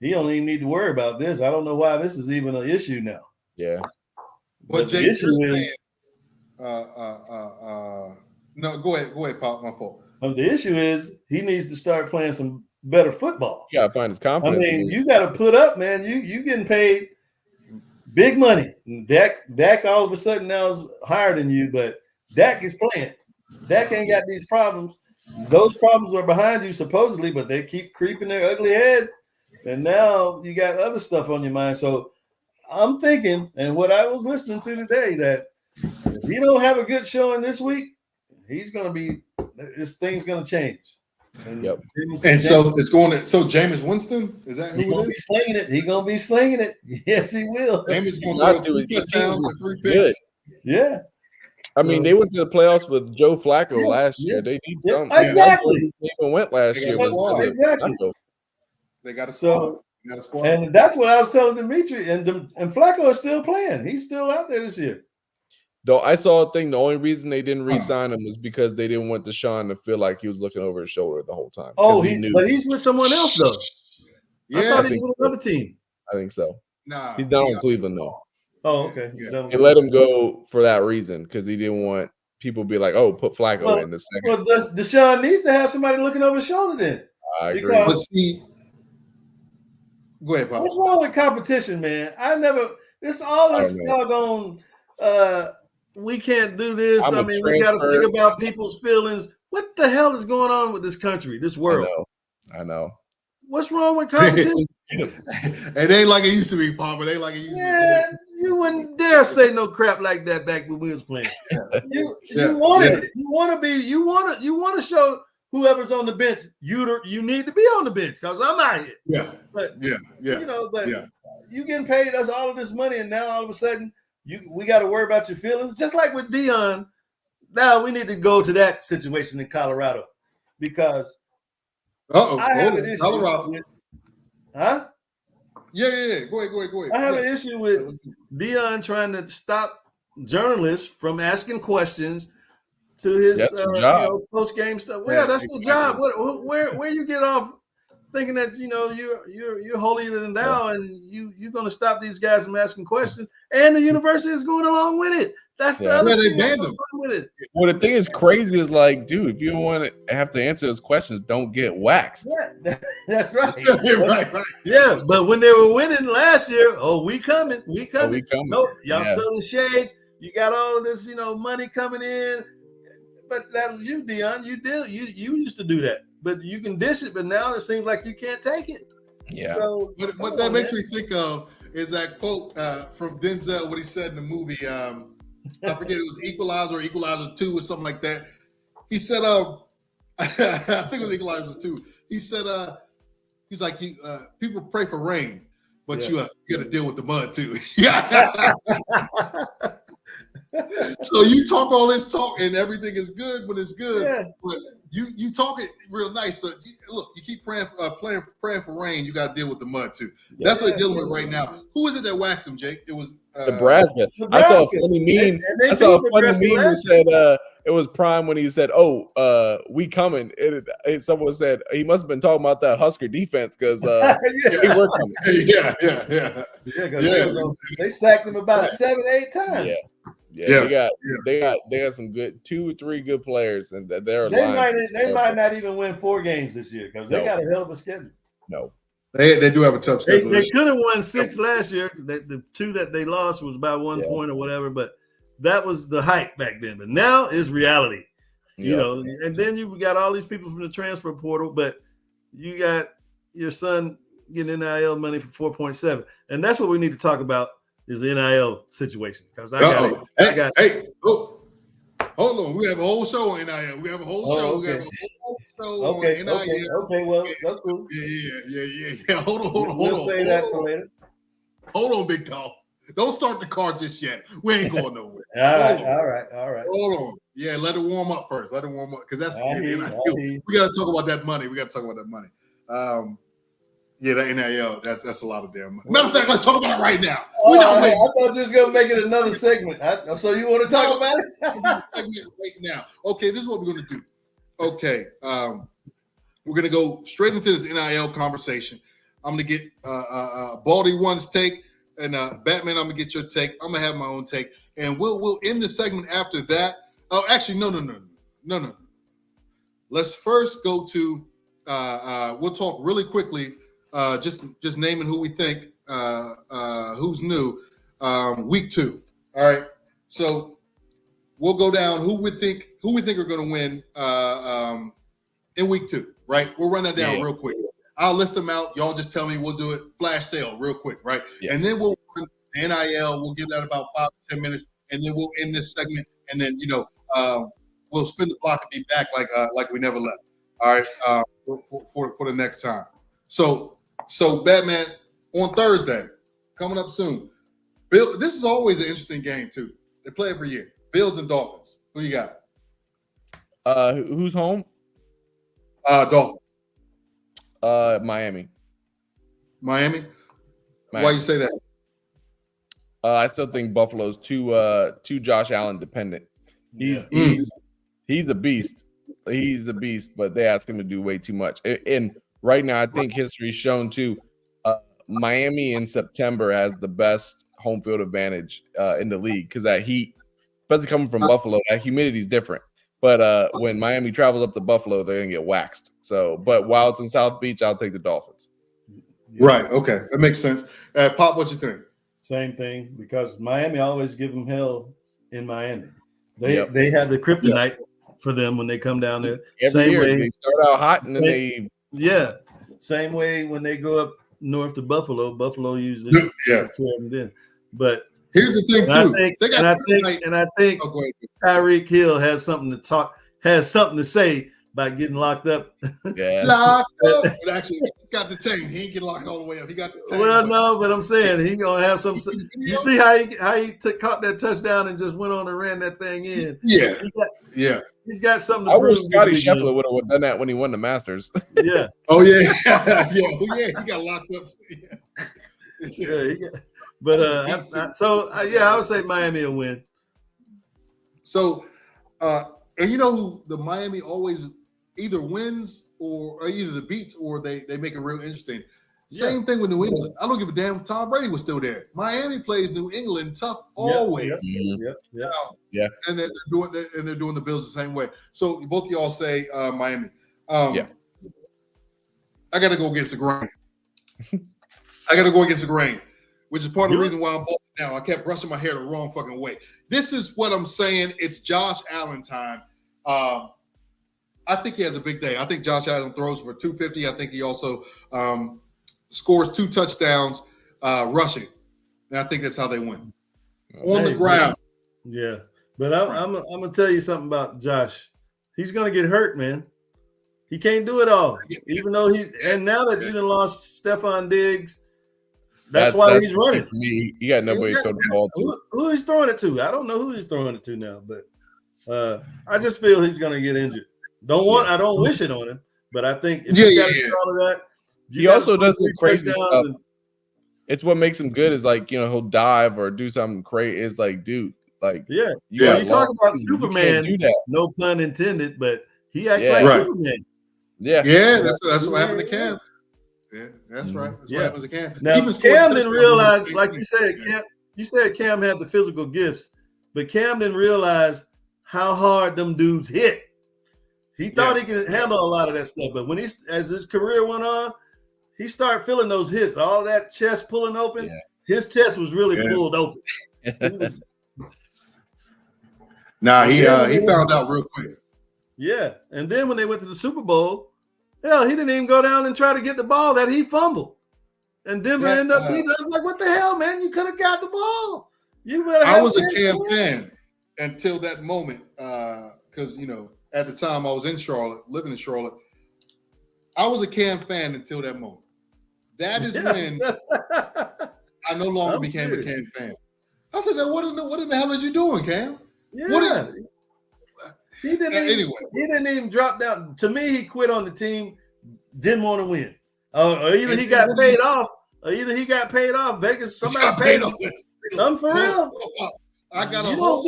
he don't even need to worry about this. I don't know why this is even an issue now. Yeah. Well, Jay, the issue is, no, go ahead, Pop. My fault. The issue is he needs to start playing some better football. You gotta find his confidence. I mean, you got to put up, man. You getting paid big money. Dak all of a sudden now is higher than you, but Dak is playing. Dak ain't got these problems. Those problems are behind you supposedly, but they keep creeping their ugly head. And now you got other stuff on your mind. So I'm thinking, and what I was listening to today, that if he don't have a good showing this week, he's going to be, this thing's going to change. And, Yep. And so it's going to, so Jameis Winston, is that who it is? Slinging it. He's going to be slinging it. Yes, he will. Jameis going to throw 3 touchdowns and 3 picks. Yeah. I mean, they went to the playoffs with Joe Flacco last year. They need something. Exactly. They even went last year. Exactly. They got a squad. And that's what I was telling Dimitri. And Flacco is still playing. He's still out there this year. Though I saw a thing, the only reason they didn't re-sign him was because they didn't want Deshaun to feel like he was looking over his shoulder the whole time. Oh, but he's with someone else though. Yeah, I thought he was with another team. I think so. Nah, he's down on Cleveland though. Oh, okay. Yeah. They let him go for that reason because he didn't want people to be like, "Oh, put Flacco in the second." Well, Deshaun needs to have somebody looking over his shoulder then. I agree. But see, go ahead, Pop. What's wrong with competition, man? It's all this doggone. We can't do this. I mean, we got to think about people's feelings. What the hell is going on with this country, this world? I know. What's wrong with competition? It ain't like it used to be, Pop. It ain't like it used to be. You wouldn't dare say no crap like that back when we was playing. You want it. You want to be. You want to show whoever's on the bench. You need to be on the bench because I'm out here. Yeah. But yeah. You getting paid us all of this money, and now all of a sudden we got to worry about your feelings. Just like with Dion, now we need to go to that situation in Colorado because I have an issue. Colorado. Huh? Yeah. Go ahead. I have an issue with Dion trying to stop journalists from asking questions to his post game stuff. Well, that's your job. Where you get off thinking that you're holier than thou and you're going to stop these guys from asking questions, and the university is going along with it. That's the other thing. They banned them. With it. Well, the thing is crazy is like, dude, if you don't want to have to answer those questions, don't get waxed. Yeah, that's right. right. Yeah, but when they were winning last year, we coming. No, y'all selling shades. You got all of this, money coming in. But that was you, Dion. You used to do that. But you can dish it, but now it seems like you can't take it. Yeah. So, what that makes me think of is that quote from Denzel, what he said in the movie. I forget, it was Equalizer or Equalizer 2 or something like that. He said, I think it was Equalizer 2. He said, he's like, people pray for rain, but you got to deal with the mud too. So you talk all this talk and everything is good when it's good, but you talk it real nice. So look, you keep praying for rain. You got to deal with the mud too. That's what they're dealing with right now. Who is it that waxed him, Jake? It was Nebraska. I saw a funny meme. I saw a funny meme that said it was Prime when he said, "Oh, we coming." Someone said he must have been talking about that Husker defense because they were coming. Yeah. They sacked him about 7-8 times. Yeah. They got some good 2 or 3 good players, and they might not even win 4 games this year because they got a hell of a schedule. No. They do have a tough schedule. They could have won 6 last year. The 2 that they lost was by 1 point or whatever, but that was the hype back then. But now is reality, And then you got all these people from the transfer portal, but you got your son getting NIL money for 4.7, and that's what we need to talk about is the NIL situation because hold on. We have a whole show on NIL. We have a whole show. Okay. We have a whole show on NIL. Okay, well, that's cool. Yeah. Hold on. We'll say that for later. Hold on, big dog. Don't start the car just yet. We ain't going nowhere. All right. Hold on. Yeah, let it warm up first. Because that's NIL. We got to talk about that money. Yeah, that NIL, that's a lot of damn money. Matter of fact, let's talk about it right now. I thought you was going to make it another segment. So you want to talk about it? Segment right now. Okay, this is what we're going to do. Okay, we're going to go straight into this NIL conversation. I'm going to get Baldy one's take, and Batman, I'm going to get your take. I'm going to have my own take, and we'll end the segment after that. Oh, actually, no. Let's first go to we'll talk really quickly. Just naming who we think who's new. Week 2. All right. So we'll go down who we think are going to win in week 2. Right. We'll run that down real quick. I'll list them out. Y'all just tell me. We'll do it flash sale real quick. Right. Yeah. And then we'll run NIL. We'll give that about 5 to 10 minutes, and then we'll end this segment. And then we'll spin the block and be back like we never left. All right. For the next time. So Batman on Thursday, coming up soon. Bill, this is always an interesting game too. They play every year. Bills and Dolphins. Who you got? Who's home? Dolphins. Miami. Miami. Why you say that? I still think Buffalo's too Josh Allen dependent. He's a beast. He's a beast, but they ask him to do way too much. And right now, I think history's shown too. Miami in September has the best home field advantage in the league because that heat, especially coming from Buffalo, that humidity is different. But when Miami travels up to Buffalo, they're gonna get waxed. So, but while it's in South Beach, I'll take the Dolphins. Right. Okay, that makes sense. Pop, what you think? Same thing, because Miami always give them hell in Miami. They have the kryptonite for them when they come down there. Every year they start out hot and then same way when they go up north to Buffalo. Buffalo usually then. But here's the thing too. I think Tyreek Hill has something to say by getting locked up. Yeah. Locked up. But actually, he's got the chain. He ain't get locked all the way up. He got the chain. Well, no, but I'm saying he gonna have some. You see how he caught that touchdown and just went on and ran that thing in. Yeah. He's got something to I prove. wish Scotty Scheffler would have done that when he won the Masters. Yeah. Oh yeah. He got locked up too. I would say Miami will win. So, and you know who the Miami always either wins or either the beats or they make it real interesting. Same thing with New England. I don't give a damn if Tom Brady was still there. Miami plays New England tough always. Yeah. And they're doing the Bills the same way. So both of y'all say Miami. I got to go against the grain. Which is part of the reason why I'm balling now. I kept brushing my hair the wrong fucking way. This is what I'm saying. It's Josh Allen time. I think he has a big day. I think Josh Allen throws for 250. I think he also scores 2 touchdowns rushing. And I think that's how they win. On the ground. Yeah. But I'm going to tell you something about Josh. He's going to get hurt, man. He can't do it all. Even though and now that you done lost Stephon Diggs, that's why he's running. You got nobody to throw the ball to. Who he's throwing it to? I don't know who he's throwing it to now, but I just feel he's going to get injured. I don't wish it on him, but I think if you got to do all of that. He also does some crazy stuff. It's what makes him good is he'll dive or do something crazy. It's like, dude, you talk about Superman, no pun intended, but he acts like Superman. Yeah, that's what happened to Cam. Yeah, that's right. That's what happens to Cam. Now, Cam didn't realize, like you said, Cam had the physical gifts, but Cam didn't realize how hard them dudes hit. He thought he could handle a lot of that stuff, but as his career went on, he started feeling those hits. All that chest pulling open, his chest was really pulled open. He found out real quick. Yeah, and then when they went to the Super Bowl, hell, he didn't even go down and try to get the ball that he fumbled. And Denver ended up beating us. Like, what the hell, man? You could have got the ball. I was a Cam fan until that moment because, at the time I was in Charlotte, living in Charlotte. I was a Cam fan until that moment. That is when I no longer became a Cam fan. I said, what in the hell is you doing, Cam? Yeah. He didn't even drop down. To me, he quit on the team, didn't want to win. Or either he got paid off. Vegas, somebody paid off. I'm for real. I got a whole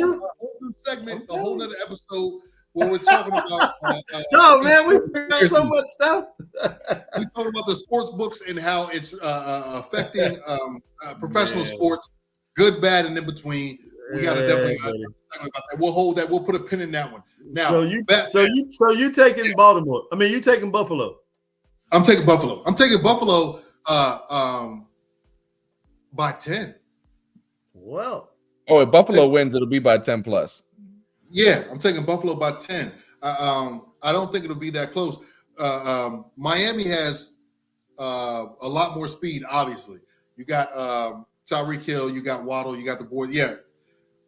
segment, a whole other episode where we're talking about. No, man, we got so much stuff. We're talking about the sports books and how it's affecting professional sports, good, bad, and in between. We got to definitely talk about that. We'll hold that. We'll put a pin in that one. Now, so you taking Baltimore? I mean, you taking Buffalo? I'm taking Buffalo. I'm taking Buffalo by 10. Well, if Buffalo wins, it'll be by 10 plus. Yeah, I'm taking Buffalo by 10. I don't think it'll be that close. Miami has a lot more speed, obviously. You got Tyreek Hill, you got Waddle, you got the board. Yeah.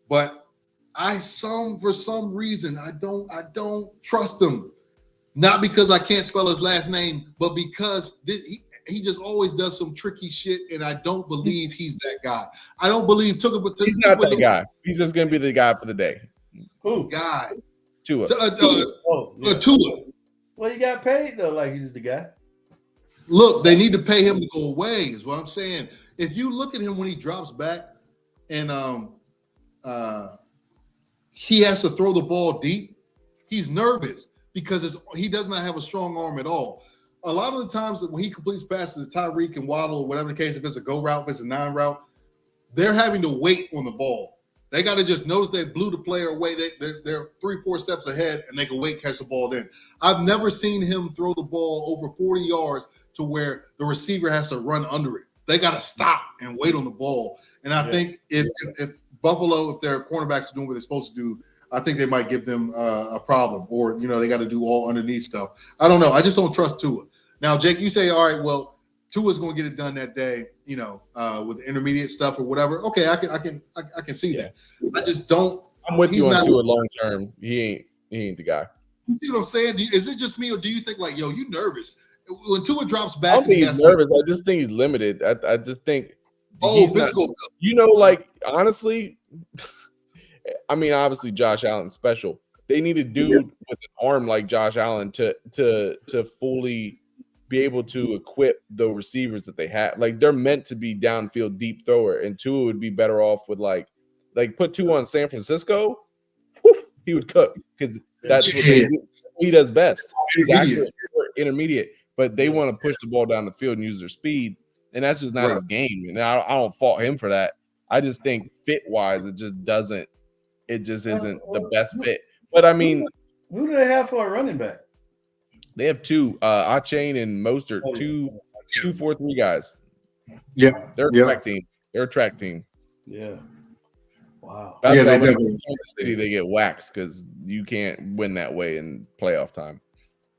But for some reason, I don't trust him. Not because I can't spell his last name, but because he just always does some tricky shit, and I don't believe he's that guy. I don't believe He's not that guy. He's just going to be the guy for the day. who? Guy. Tua. Tua. Well, he got paid though, like he's the guy. Look, they need to pay him to go away, is what I'm saying. If you look at him when he drops back and he has to throw the ball deep, he's nervous because he does not have a strong arm at all. A lot of the times that when he completes passes to Tyreek and Waddle or whatever the case, if it's a go route, if it's a non-route, they're having to wait on the ball. They got to just notice they blew the player away. They're 3-4 steps ahead, and they can wait, catch the ball then. I've never seen him throw the ball over 40 yards to where the receiver has to run under it. They got to stop and wait on the ball. And I think if Buffalo, if their cornerbacks are doing what they're supposed to do, I think they might give them a problem. Or, they got to do all underneath stuff. I don't know. I just don't trust Tua. Now, Jake, you say, all right, well, Tua's going to get it done that day, with the intermediate stuff or whatever. Okay, I can see that. I just don't. I'm with you on Tua long term. He ain't the guy. You see what I'm saying? Is it just me, or do you think like, you nervous when Tua drops back? I don't think he's nervous. I just think he's limited. I just think. Physical. Honestly, I mean, obviously Josh Allen's special. They need a dude with an arm like Josh Allen to fully be able to equip the receivers that they have. Like, they're meant to be downfield deep thrower, and Tua would be better off with like put Tua on San Francisco. He would cook because that's what he does best. He's actually intermediate, but they want to push the ball down the field and use their speed, and that's just not his game. And I don't fault him for that. I just think fit wise, it just isn't the best fit. But I mean, who do they have for a running back? They have two, Achane and Mostert, two 4-3 guys. Yeah, they're a track team. They're a track team. Yeah. Wow. That's why when Kansas City they get waxed because you can't win that way in playoff time.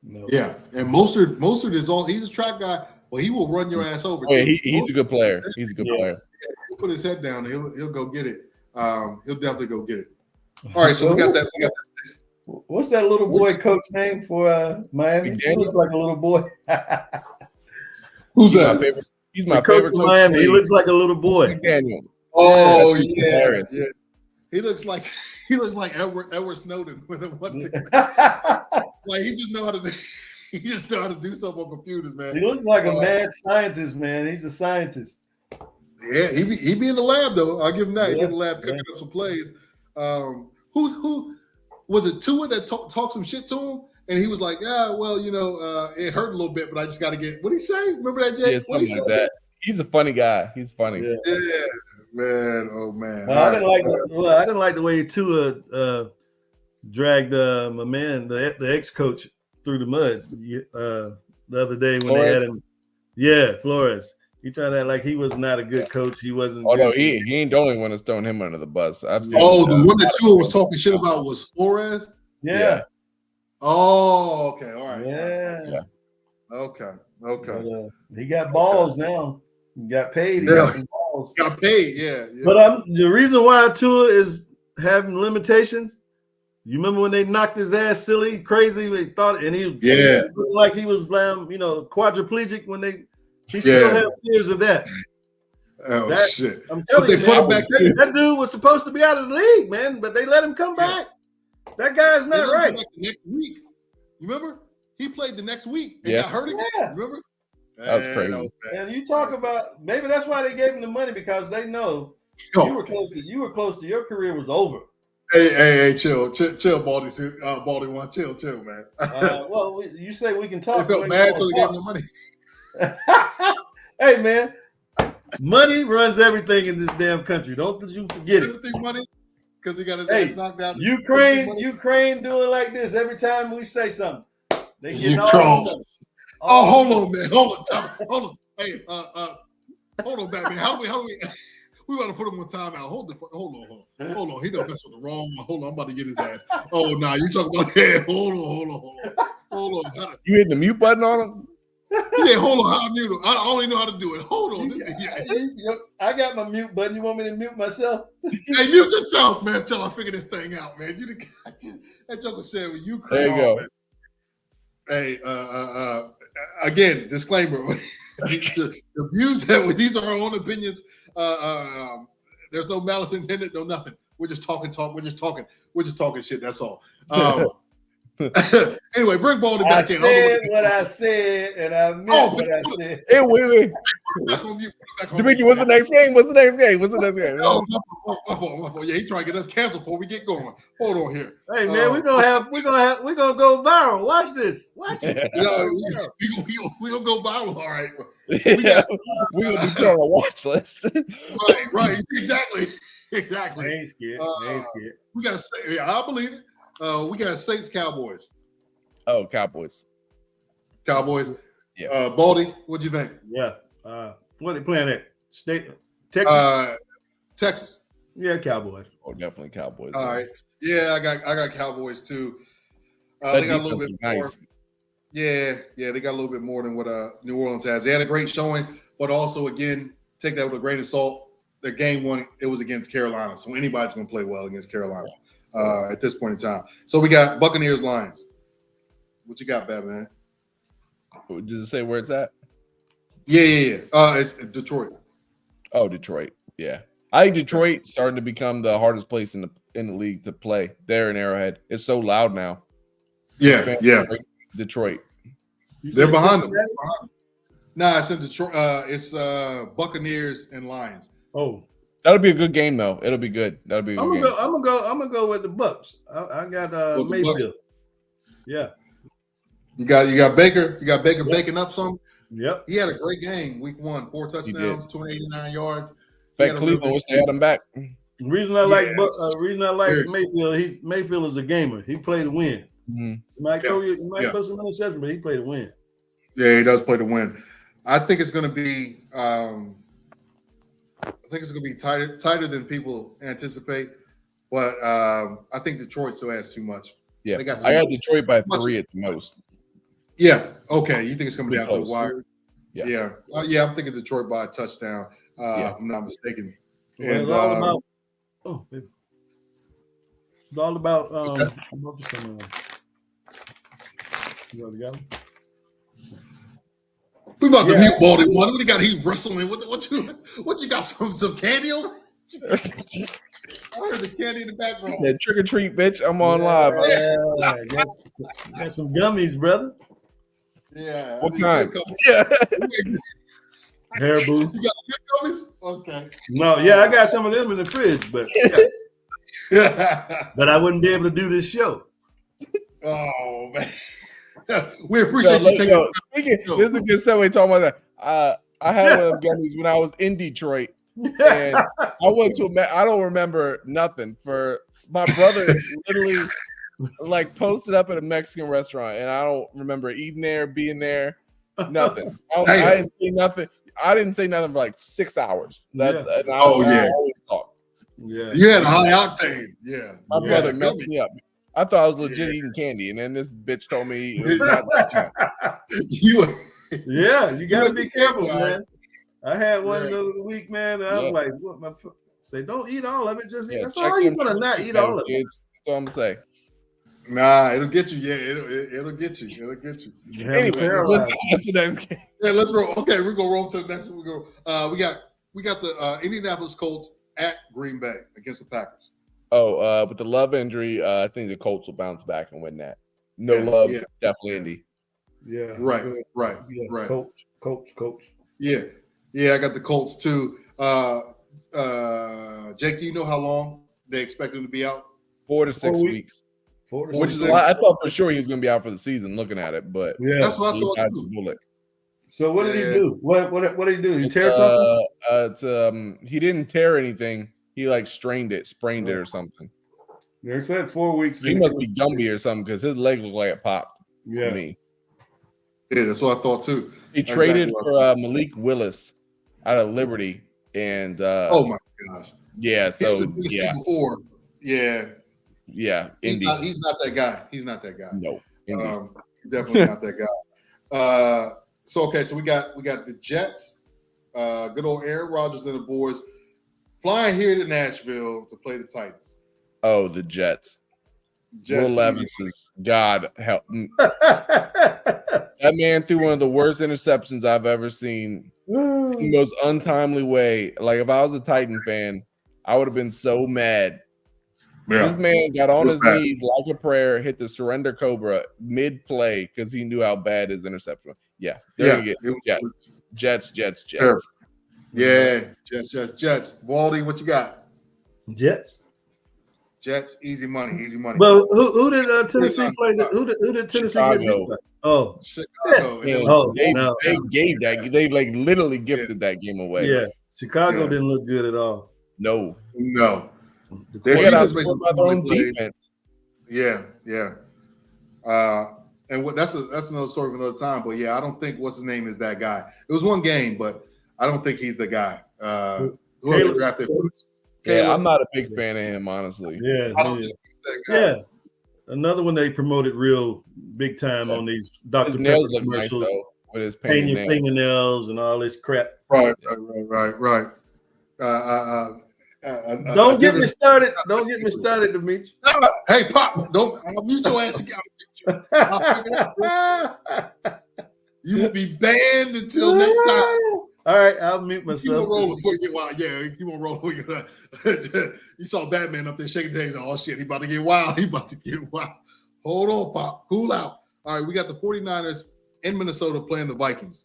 No. Yeah, and Mostert is he's a track guy. Well, he will run your ass over. Oh, yeah, he's a good player. He's a good player. He'll put his head down. He'll go get it. He'll definitely go get it. All right, so we got that. What's that little boy coach name for Miami? He looks like a little boy. Who's that? He's my favorite coach. Miami. He looks like a little boy. Daniel. Oh yeah. He looks like Edward Snowden with a one ticket. Like he just know how to do something on computers, man. He looks like a mad scientist, man. He's a scientist. Yeah, he be in the lab though. I'll give him that. He in the lab cooking up some plays. Who was it? Tua that talked some shit to him, and he was like, "Yeah, well, it hurt a little bit, but I just got to get." What did he say? Remember that, Jake? Yeah, something like that. He's a funny guy. He's funny. Yeah, man. Oh man. I didn't like the way Tua dragged my man, the ex-coach, through the mud the other day when they had him. Yeah, Flores. He tried to act like he was not a good coach. He wasn't. Oh, no, he ain't the only one that's throwing him under the bus. I've seen. Oh, the one that Tua was talking shit about was Flores. Yeah. Oh, okay. All right. Yeah. Okay. But, he got balls now. He got paid. He got some balls. Got paid. Yeah. But the reason why Tua is having limitations. You remember when they knocked his ass silly, crazy? They thought, and he was like he was, quadriplegic when they. He still has fears of that. Oh shit! I'm telling you, put him back that dude was supposed to be out of the league, man, but they let him come back. That guy's not right. The next week, you remember? He played the next week and got hurt again. Yeah. Remember? That was crazy. And you talk about maybe that's why they gave him the money because they know you were close to your career was over. Hey, chill, Baldy. Baldy one, chill, man. Well, you say we can talk. They felt bad until they gave him the money. Hey man, money runs everything in this damn country. Don't you forget it. Everything money because he got his ass knocked out. Ukraine doing like this every time we say something. They get all Oh, hold on, man. Hold on. Hey, hold on, Batman. How do we? We want to put him on timeout. Hold on. He don't mess with the wrong one. Hold on, I'm about to get his ass. Oh, nah, you talking about that? Hold on. You hit the mute button on him? Yeah, hold on. How to mute him? I only know how to do it. Hold on. I got my mute button. You want me to mute myself? Hey, mute yourself, man, until I figure this thing out, man. That joker said, well, you crazy. There you go. Man. Hey, again, disclaimer. the views that these are our own opinions. There's no malice intended, no nothing. We're just talking. We're just talking shit. That's all. Anyway, bring Baldy back in. I said what I said, and I meant what I said. Hey, wait. Dimitri, what's the next game? Oh, my fault. Yeah, he trying to get us canceled before we get going. Hold on here. Hey man, we're gonna go viral. Watch this. Watch it. We gonna go viral. All right. We're gonna be put on a watch list. Right. Exactly. I ain't scared. We got to say, I believe it. We got Saints Cowboys. Oh, Cowboys. Yeah. Baldy, what'd you think? Yeah. What they playing at? State Texas. Texas. Yeah, Cowboys. Oh, definitely Cowboys. All right. Yeah, I got Cowboys too. They got a little bit more. Nice. Yeah, they got a little bit more than what New Orleans has. They had a great showing, but also again, take that with a grain of salt. Their game one, it was against Carolina, so anybody's going to play well against Carolina at this point in time. So we got Buccaneers Lions. What you got, Batman? Does it say where it's at? Yeah. It's Detroit. Oh, Detroit. Yeah, I think Detroit starting to become the hardest place in the league to play. There in Arrowhead, it's so loud now. Yeah. Detroit. They're behind them. Nah, it's in Detroit. It's Buccaneers and Lions. Oh, that'll be a good game though. It'll be good. That'll be a good game. I'm gonna go with the Bucks. I got Mayfield. Yeah. You got Baker. You got Baker baking up some. Yep. He had a great game. Week 1, 4 touchdowns, 289 yards. Bet Cleveland wish they had him back. The reason I like Mayfield, Mayfield is a gamer. He played to win. Mm-hmm. He might throw some interception, but he played to win. Yeah, he does play to win. I think it's going to be. Tighter than people anticipate, but I think Detroit still has too much. Yeah, I got Detroit by 3 at the most. Yeah. Okay. You think it's going to be down to the wire? Yeah. I'm thinking Detroit by a touchdown. If I'm not mistaken. Well, and it's all about. You already got him? We about to mute Baldy one. What do you got? He wrestling. What you got? Some candy on? I heard the candy in the background. He said, "Trick or treat, bitch! I'm on live." Got some gummies, brother. Yeah. What kind? You Haribo. got good gummies? Okay. No, I got some of them in the fridge, but but I wouldn't be able to do this show. Oh man. We appreciate you taking. This is a good segue talking about that. I had one of them gummies when I was in Detroit, and I went to I don't remember nothing. For my brother literally like posted up at a Mexican restaurant, and I don't remember eating there, being there, nothing. I didn't say nothing. I didn't say nothing for like 6 hours. I always talk. Yeah, you had a high octane. Yeah, my brother messed me up. I thought I was legit eating candy, and then this bitch told me it was not that time. You got to be careful, man. I had one the other week, man, and I was like, "What?" My say, "Don't eat all of it. Just eat." That's all you're gonna not eat all of it. That's all I'm gonna say. Nah, it'll get you. Yeah, it'll get you. It'll get you. Anyway, let's roll. Okay, we're gonna roll to the next one. We got the Indianapolis Colts at Green Bay against the Packers. Oh, with the Love injury, I think the Colts will bounce back and win that. No Love, definitely Indy. Yeah, right. Coach. Yeah, I got the Colts too. Jake, do you know how long they expect him to be out? 4 to 6 weeks. Which is a lot. I thought for sure he was going to be out for the season. Looking at it, but that's what I thought. So what did he do? What did he do? He tear something? He didn't tear anything. He like sprained it or something. They said 4 weeks. He must be Gumby or something because his leg looked like it popped. Yeah. To me. Yeah, that's what I thought too. He That's traded exactly for Malik Willis out of Liberty, and oh my gosh, yeah, he was so in Tennessee yeah, before. Yeah, Indy. he's not that guy. He's not that guy. No, Indy. Definitely not that guy. So we got the Jets. Good old Aaron Rodgers and the boys flying here to Nashville to play the Titans. Oh, the Jets. Will Levis is God help. That man threw one of the worst interceptions I've ever seen. In the most untimely way. Like if I was a Titan fan, I would have been so mad. Yeah. This man got on his knees like a prayer, hit the surrender cobra mid-play because he knew how bad his interception was. Yeah, they're gonna get Jets. Sure. Yeah, Jets. Baldy, what you got? Jets, easy money. Well, who did Tennessee play? Who did Tennessee get beat by? Oh, Chicago. They gave that. They like literally gifted that game away. Yeah, Chicago didn't look good at all. No. They got outscored by their own defense. Yeah. And that's another story for another time. But yeah, I don't think what's his name is that guy. It was one game, but I don't think he's the guy. Whoever drafted. Yeah, I'm not a big fan of him, honestly. Yeah, I don't think he's that guy. Yeah, another one they promoted real big time on these Dr. His Pepper nails look nice commercials, though, with his painting your fingernails and all this crap. Right. Don't get me started. Don't get me started, Demetri. Hey, Pop, don't mute your ass again. You will be banned until next time. All right, I'll mute myself. You won't roll before you get wild. Yeah, you won't roll. You saw Batman up there shaking his head. Oh, shit, he about to get wild. Hold on, Pop. Cool out. All right, we got the 49ers in Minnesota playing the Vikings.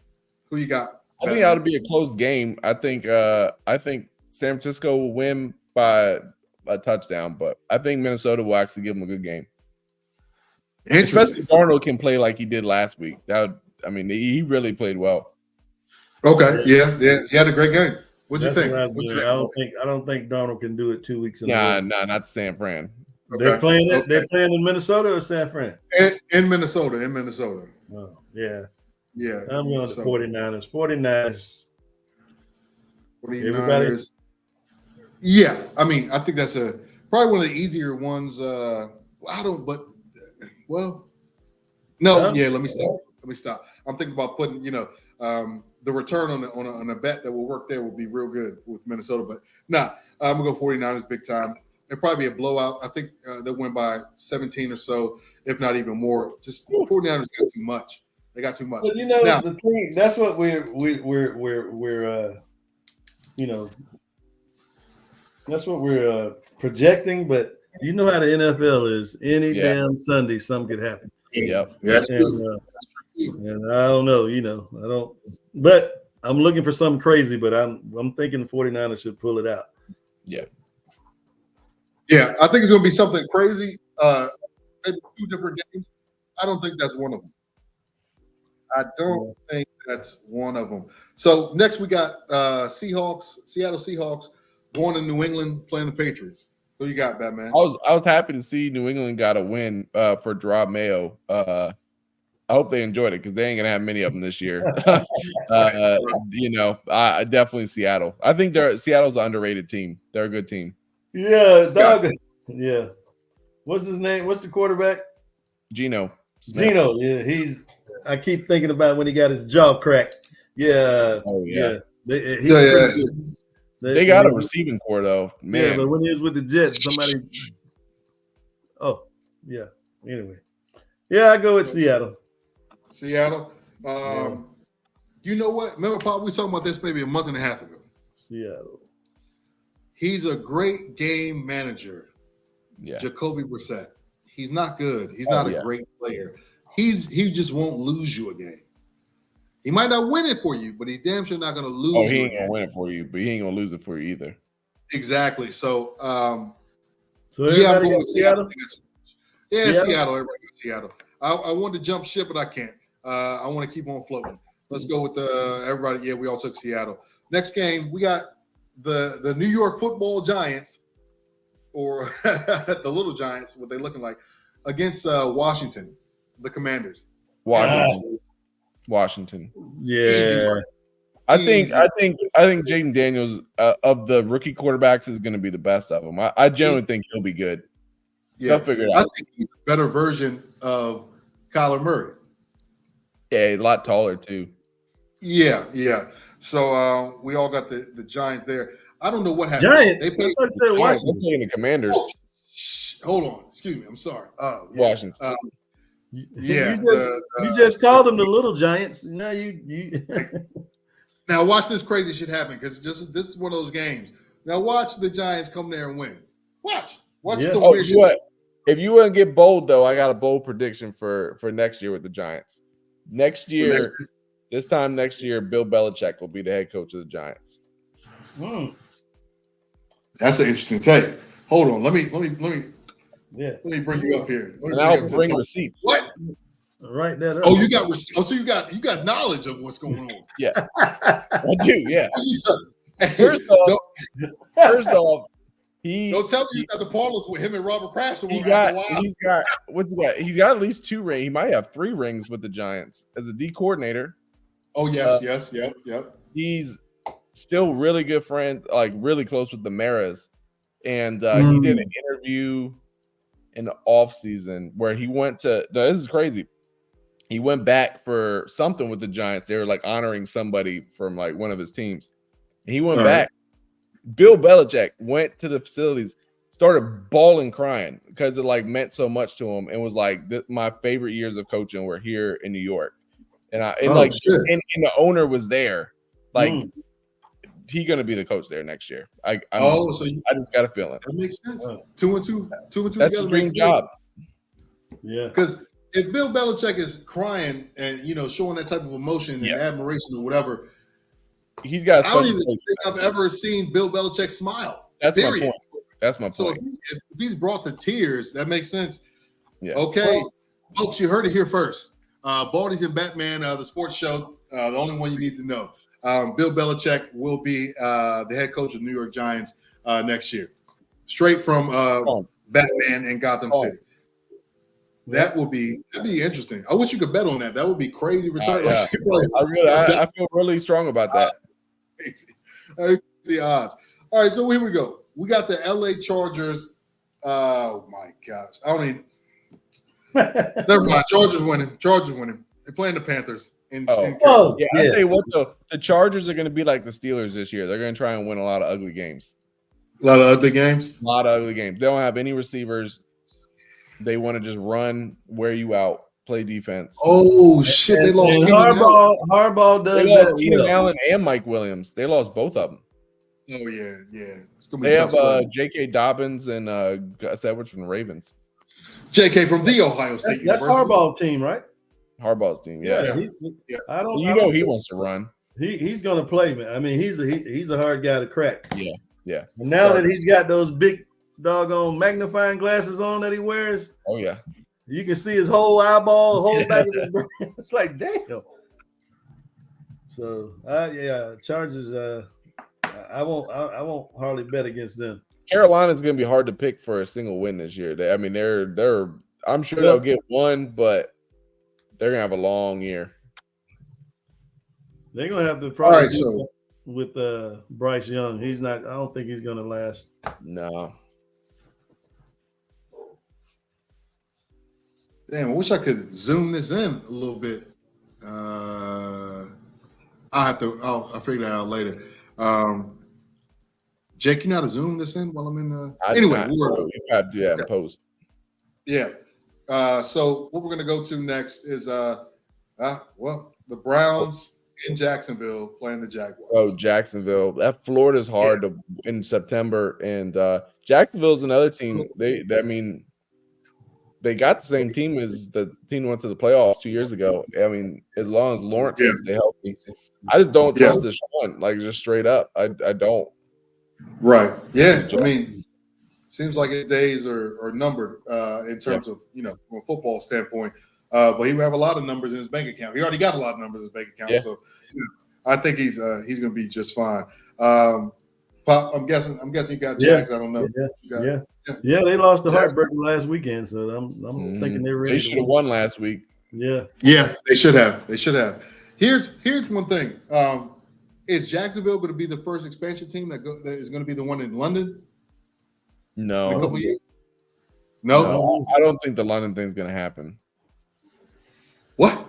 Who you got? I think that'll be a close game. I think San Francisco will win by a touchdown, but I think Minnesota will actually give them a good game. Especially if Darnold can play like he did last week. He really played well. Okay, yeah, he had a great game. What'd you think? I don't think Darnold can do it 2 weeks in a row. Nah, not San Fran. Okay. They're playing in Minnesota or San Fran? In Minnesota. Oh, yeah. Yeah. I'm going to 49ers. 49ers. Everybody? Yeah. I think that's probably one of the easier ones. No, let me stop. I'm thinking about putting, the return on a bet that will work there will be real good with Minnesota. But I'm going to go 49ers big time. It'll probably be a blowout. I think they'll win by 17 or so, if not even more. Just 49ers got too much. They got too much. But the thing, that's what we're that's what we're projecting. But you know how the NFL is. Any damn Sunday, something could happen. Yep. And I don't know, I don't. But I'm looking for something crazy. But I'm thinking the 49ers should pull it out. Yeah. Yeah, I think it's going to be something crazy. Maybe 2 different games. I don't think that's one of them. So next we got Seattle Seahawks going to New England playing the Patriots. Who you got, Batman? I was happy to see New England got a win for Draw Mayo. I hope they enjoyed it because they ain't gonna have many of them this year. I definitely Seattle. I think Seattle's an underrated team. They're a good team. Yeah, dog. Yeah. What's his name? What's the quarterback? Geno. Yeah, I keep thinking about when he got his jaw cracked. Yeah. Oh yeah. They got a receiving core though, man. Yeah, but when he was with the Jets, somebody. Oh yeah. Anyway, I go with Seattle. You know what? Remember, Paul, we were talking about this maybe a month and a half ago. Seattle. He's a great game manager. Yeah. Jacoby Brissett. He's not good. He's not a great player. He just won't lose you a game. He might not win it for you, but he's damn sure not going to lose. Oh, he ain't going to win it for you, but he ain't going to lose it for you either. Exactly. So, I'm going with Seattle. Seattle. Everybody got Seattle. I wanted to jump ship, but I can't. I want to keep on floating. Let's go with everybody. Yeah, we all took Seattle. Next game, we got the New York Football Giants, or the Little Giants, what they looking like, against Washington, the Commanders. Washington. Washington. Yeah. I think Jaden Daniels of the rookie quarterbacks is going to be the best of them. I generally think he'll be good. Yeah, They'll figure it I out. think he's a better version of Kyler Murray. Yeah, a lot taller too. Yeah. So we all got the Giants there. I don't know what happened. Giants. They played Washington. They're playing the Commanders. Oh, hold on, excuse me. I'm sorry. Yeah. Washington. Yeah. You just called them the Little Giants. Now you. Now watch this crazy shit happen because this is one of those games. Now watch the Giants come there and win. Watch Yeah. the weird shit. If you want to get bold, though, I got a bold prediction for next year with the Giants. This time next year, Bill Belichick will be the head coach of the Giants. That's an interesting take. Hold on, let me Yeah. let me bring you up here. And I'll bring receipts. What? Write that up. Oh, you got receipts. Oh, so you got knowledge of what's going on. Yeah, I do. Yeah. First off, don't tell me you got the parlors with him and Robert Kraft. He's got what's he got? He's got at least 2 rings. He might have 3 rings with the Giants as a D coordinator. Oh yes, yep. He's still really good friends, like really close with the Maras, and he did an interview in the offseason where he went to. No, this is crazy. He went back for something with the Giants. They were like honoring somebody from like one of his teams. And he went back. Right. Bill Belichick went to the facilities, started bawling, crying because it like meant so much to him, and was like, "My favorite years of coaching were here in New York." And the owner was there, like he gonna be the coach there next year. I just got a feeling that makes sense. 2 and 2. That's his dream job. Yeah, because if Bill Belichick is crying and showing that type of emotion and admiration or whatever, he's got. I don't even think I've ever seen Bill Belichick smile. That's my point. That's my point. So if he's brought to tears, that makes sense. Yeah. Okay, folks, you heard it here first. Baldies and Batman, the sports show, the only one you need to know. Bill Belichick will be the head coach of the New York Giants next year, straight from Batman and Gotham City. That'd be interesting. I wish you could bet on that. That would be crazy return. I feel really strong about that. The odds. All right, so here we go. We got the LA Chargers. Oh my gosh, I don't even. Never mind. Chargers winning. They're playing the Panthers. I tell you what, though, the Chargers are going to be like the Steelers this year. They're going to try and win a lot of ugly games. A lot of ugly games. They don't have any receivers. They want to just run, wear you out, play defense. Oh shit! They lost Harbaugh does that. Keenan Allen and Mike Williams. They lost both of them. Oh yeah. It's gonna be they tough. Have J.K. Dobbins and Gus Edwards from the Ravens. J.K. from the Ohio State That's University. Harbaugh's team, right? Harbaugh's team, yeah. I don't. He wants to run. He's going to play, man. I mean, he's a hard guy to crack. Yeah. And now that he's got those big doggone magnifying glasses on that he wears. Oh yeah. You can see his whole eyeball, the whole back of his brain. It's like, damn. So Chargers. I won't hardly bet against them. Carolina's going to be hard to pick for a single win this year. They're. I'm sure they'll get one, but they're going to have a long year. They're going to have to probably with Bryce Young. He's not. I don't think he's going to last. No. Damn, I wish I could zoom this in a little bit. I'll figure that out later. Jake, you know how to zoom this in while I'm in the. Anyway, you have to do that in post. Yeah. So what we're gonna go to next is the Browns in Jacksonville playing the Jaguars. Oh, Jacksonville. That Florida's hard in September, and Jacksonville's another team. They got the same team as the team that went to the playoffs 2 years ago. I mean, as long as Lawrence stays healthy, I just don't trust Deshaun. Like just straight up, I don't. Right. Yeah. I mean, seems like his days are numbered in terms of from a football standpoint. But he will have a lot of numbers in his bank account. He already got a lot of numbers in his bank account, so I think he's going to be just fine. Pop, I'm guessing you got Jags. I don't know. Yeah. They lost the heartbreaker last weekend, so I'm thinking they're ready. They should have won last week. Yeah. Yeah, they should have. Here's one thing. Is Jacksonville going to be the first expansion team that is going to be the one in London in a couple years? No, I don't think the London thing's going to happen. What?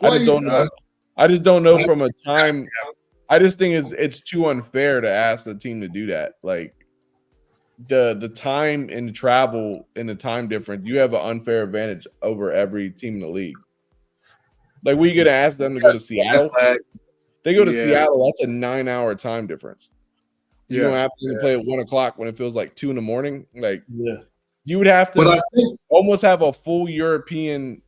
I just don't know. I just don't know from a time. I just think it's too unfair to ask the team to do that. Like the time and travel and the time difference, you have an unfair advantage over every team in the league. Like, we going to ask them to go to Seattle? They go to Seattle. That's a 9-hour time difference. You don't have to play at 1 o'clock when it feels like 2 a.m. Like, you would have to almost have a full European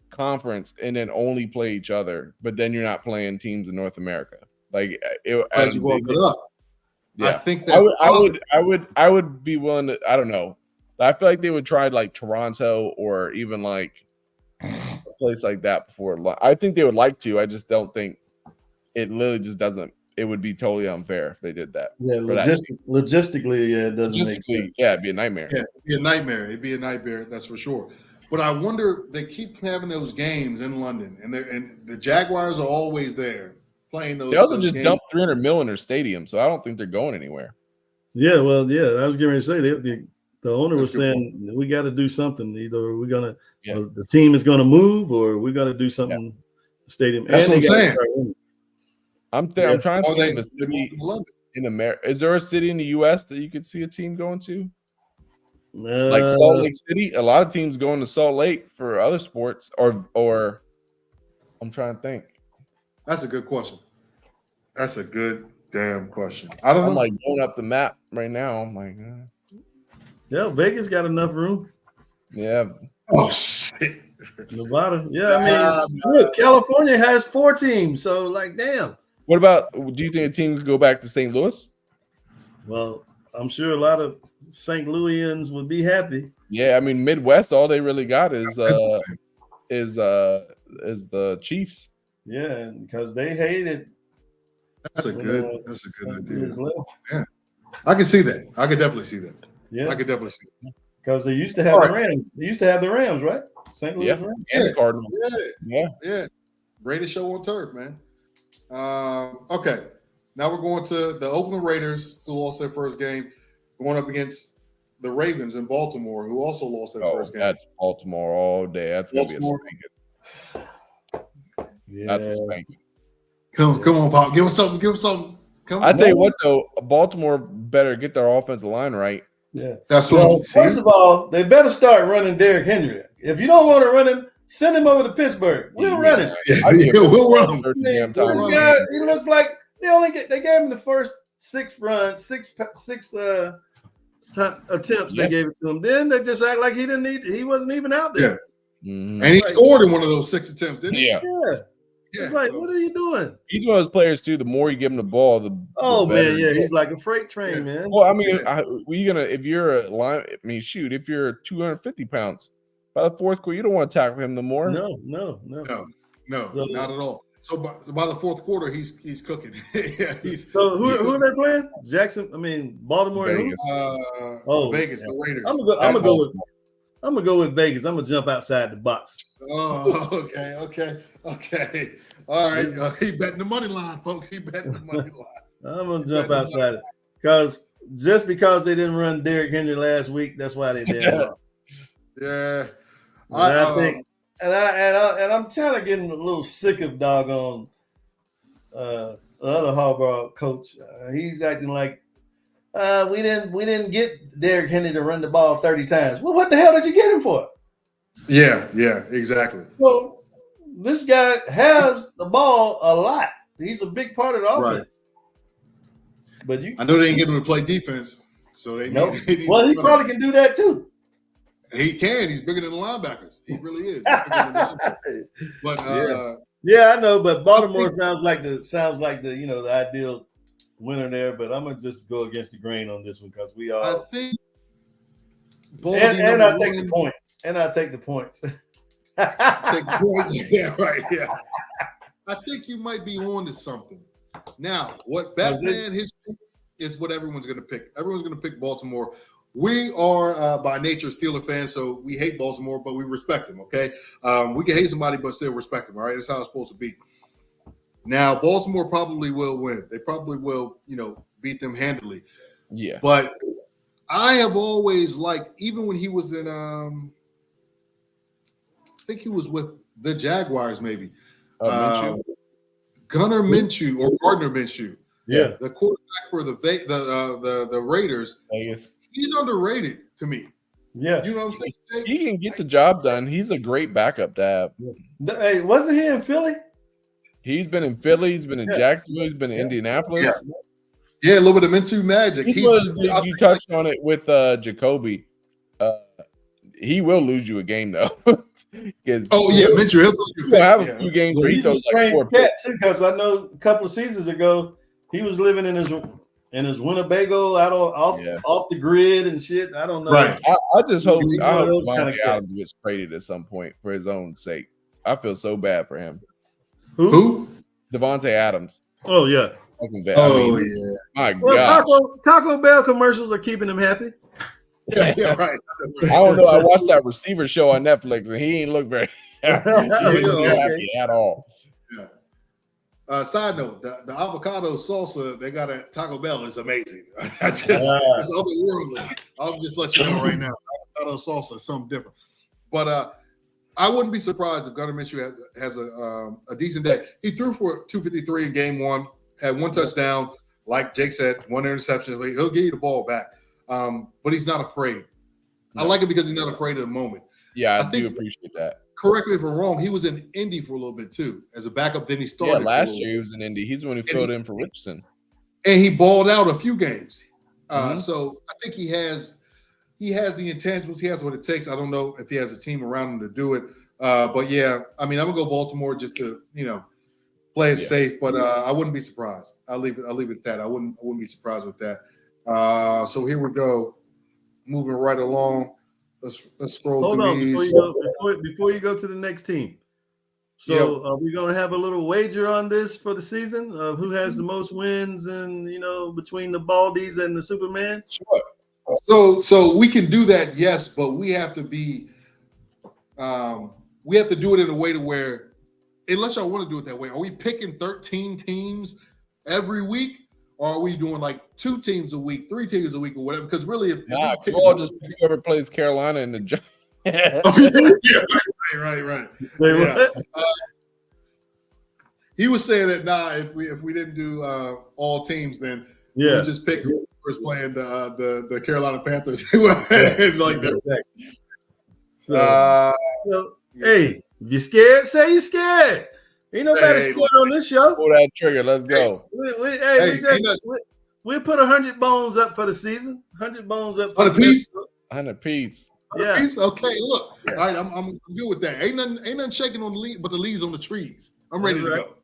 conference and then only play each other. But then you're not playing teams in North America. Like, I think that I would be willing to. I don't know. I feel like they would try like Toronto or even like a place like that before. I think they would like to. I just don't think it literally just doesn't. It would be totally unfair if they did that. Yeah, logistically, it doesn't make sense. Yeah, it'd be a nightmare. Yeah, it'd be a nightmare. That's for sure. But I wonder, they keep having those games in London, and the Jaguars are always there playing those. They also those just games. dumped $300 million in their stadium, so I don't think they're going anywhere. Yeah, well, I was getting ready to say the owner was saying we got to do something. Either we're gonna, the team is gonna move, or we got to do something. Yeah. Stadium. That's what I'm saying. I'm trying to think of a city in America. Is there a city in the U.S. that you could see a team going to? Like Salt Lake City? A lot of teams going to Salt Lake for other sports, or I'm trying to think. That's a good question. That's a good damn question. I don't know. I'm like going up the map right now. I'm like, yeah, Vegas got enough room. Yeah. Oh shit. Nevada. Yeah, I mean, look, California has 4 teams, so like, damn. What about? Do you think a team could go back to St. Louis? Well, I'm sure a lot of St. Louisians would be happy. Yeah, I mean, Midwest, all they really got is the Chiefs. Yeah, because they hated. That's a good idea. Yeah, I can see that. I could definitely see that. Yeah, I could definitely see that. Because they used to have the Rams. They used to have the Rams, right? St. Louis Rams. And the Cardinals. Yeah. Greatest show on turf, man. Okay. Now we're going to the Oakland Raiders, who lost their first game, going up against the Ravens in Baltimore, who also lost their first game. That's Baltimore all day. That's going to be a spanking. Yeah. That's a spanking. Come on, Pop. Give us something. Come on. I tell you what, though, Baltimore better get their offensive line right. Yeah. That's what first of all, they better start running Derrick Henry. If you don't want to run him, send him over to Pittsburgh. We'll run him. We'll run him. This guy, he looks like they gave him the first 6 attempts they gave it to him. Then they just act like he wasn't even out there. Yeah. Mm-hmm. And he scored in one of those 6 attempts, didn't he? Yeah. It's like, what are you doing? He's one of those players too. The more you give him the ball, the man, he's like a freight train, man. Well, I mean, if you're a line, if you're 250 pounds, by the fourth quarter, you don't want to tackle him no more. No, not at all. So by the fourth quarter, he's cooking. So who are they playing? Baltimore. Vegas. Vegas, the Raiders. I'm gonna go with Vegas. I'm gonna jump outside the box. Oh, okay. All right. He betting the money line, folks. He betting the money line. I'm gonna jump outside it because they didn't run Derrick Henry last week, that's why they did. Yeah. I think, and I'm kind of getting a little sick of doggone the other Harbaugh coach. He's acting like we didn't get Derrick Henry to run the ball 30 times. Well, what the hell did you get him for? Yeah, exactly. Well, this guy has the ball a lot. He's a big part of the offense. Right. But I know they didn't get him to play defense, so they need. Well, he probably can do that too. He can. He's bigger than the linebackers. He really is. But I know. But Baltimore sounds like the ideal winner there. But I'm gonna just go against the grain on this one because we all. I think. And I take the points. And I take the points. Take the points. Yeah, right. Yeah. I think you might be on to something. Now, what Batman his pick is what everyone's going to pick. Everyone's going to pick Baltimore. We are by nature Steeler fans, so we hate Baltimore, but we respect them. Okay, we can hate somebody, but still respect them. All right, that's how it's supposed to be. Now, Baltimore probably will win. They probably will, beat them handily. Yeah. But I have always liked, even when he was in, I think he was with the Jaguars, maybe. Minshew? Gunnar Minshew or Gardner Minshew. Yeah. The quarterback for the Raiders. Vegas. He's underrated to me. Yeah. You know what I'm saying, Jake? He can get the job done. He's a great backup to have. Hey, wasn't he in Philly? He's been in Philly. He's been in Jacksonville. He's been in Indianapolis. Yeah, a little bit of Minshew magic. You touched on it with Jacoby. He will lose you a game though. Minshew. He'll have a few games where he throws like 4 picks. Because I know a couple of seasons ago he was living in his Winnebago off the grid and shit. I don't know. Right. I just hope Devontae Adams gets traded at some point for his own sake. I feel so bad for him. Who? Devontae Adams. Oh yeah. Yeah. My God. Taco Bell commercials are keeping him happy. Yeah, right. I don't know. I watched that receiver show on Netflix and he ain't look very happy at all. Yeah. Side note, the avocado salsa they got at Taco Bell is amazing. It's otherworldly. I'll just let you know right now. Avocado salsa is something different. But I wouldn't be surprised if Gardner Minshew has a decent day. He threw for 253 in game 1, had 1 touchdown. Like Jake said, 1 interception. He'll give you the ball back. But he's not afraid. No. I like it because he's not afraid of the moment. Yeah, I do appreciate that. Correct me if I'm wrong. He was in Indy for a little bit too, as a backup. Then he started. Yeah, last year he was in Indy. He's the one who filled in for Richardson, and he balled out a few games. So I think he has the intangibles. He has what it takes. I don't know if he has a team around him to do it. But yeah, I mean, I'm gonna go Baltimore just to play it safe. But I wouldn't be surprised. I'll leave it at that. I wouldn't be surprised with that. So here we go, moving right along. Let's scroll Hold through on these. before you go to the next team. So are we going to have a little wager on this for the season of who has the most wins and between the Baldies and the Superman? Sure. So we can do that, yes, but we have to be we have to do it in a way to where, unless y'all want to do it that way, are we picking 13 teams every week? Or are we doing like 2 teams a week, 3 teams a week, or whatever? Because really, if we'll just pick whoever plays Carolina in the job. Right. Yeah. He was saying that if we didn't do all teams, then we would just pick who was playing the Carolina Panthers. Like that. Hey, if you're scared, say you're scared. Ain't nobody scared on this show. Pull that trigger. Let's go. We'll put 100 bones up for the season. 100 bones up for 100 piece. 100 piece. Yeah. Piece? Okay. Look. Yeah. All right. I'm good with that. Ain't nothing shaking on the leaves, but the leaves on the trees. I'm ready to go.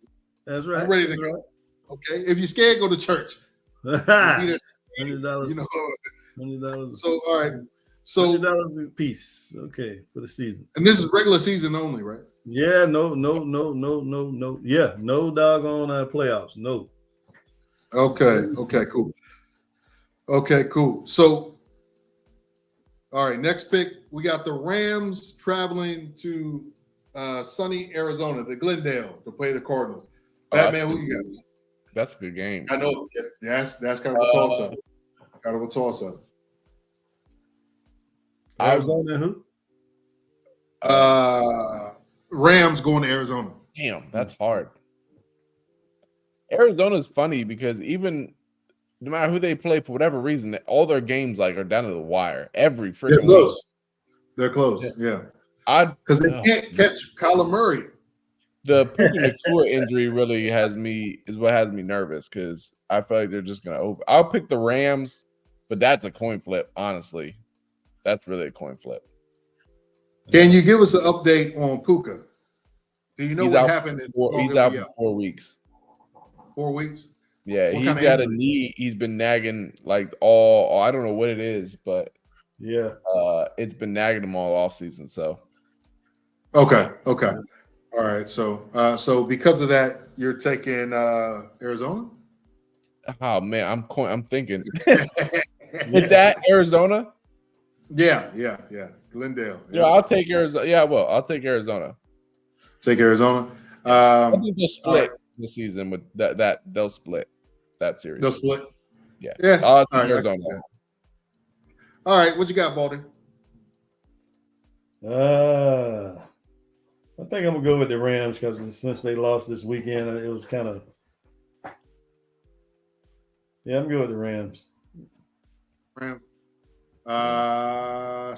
That's right. I'm ready to go. Okay. If you're scared, go to church. $100. $100. So all right. So $100 a piece. Okay, for the season. And this is regular season only, right? Yeah, no. Yeah, no doggone playoffs. No. Okay, cool. So, all right, next pick, we got the Rams traveling to sunny Arizona, to Glendale, to play the Cardinals. Batman, who you got? That's a good game. I know. That's kind of a toss-up. Arizona who? Rams going to Arizona. Damn, that's hard. Arizona's funny because even no matter who they play, for whatever reason, all their games are down to the wire. Every freaking week. They're close. Yeah. Because they can't catch Kyler Murray. The Puka Nacua injury really has me nervous because I feel like they're just gonna over. I'll pick the Rams, but that's a coin flip, honestly. That's really a coin flip. Can you give us an update on Puka? Do you know what happened? He's out for 4 weeks. 4 weeks? Yeah, he's got a knee. He's been nagging all I don't know what it is, but yeah, it's been nagging him all offseason. So okay. All right. So because of that, you're taking Arizona? Oh man, I'm thinking. It's at Arizona. Yeah. Glendale. Yeah, I'll take Arizona. Yeah, well, I'll take Arizona. Take Arizona. I think they'll split the season with that. They'll split that series. They'll split. Yeah. Yeah. I'll take All right, Arizona. All right. What you got, Baldy? I think I'm gonna go with the Rams because since they lost this weekend, it was kind of. Yeah, I'm good with the Rams. Rams.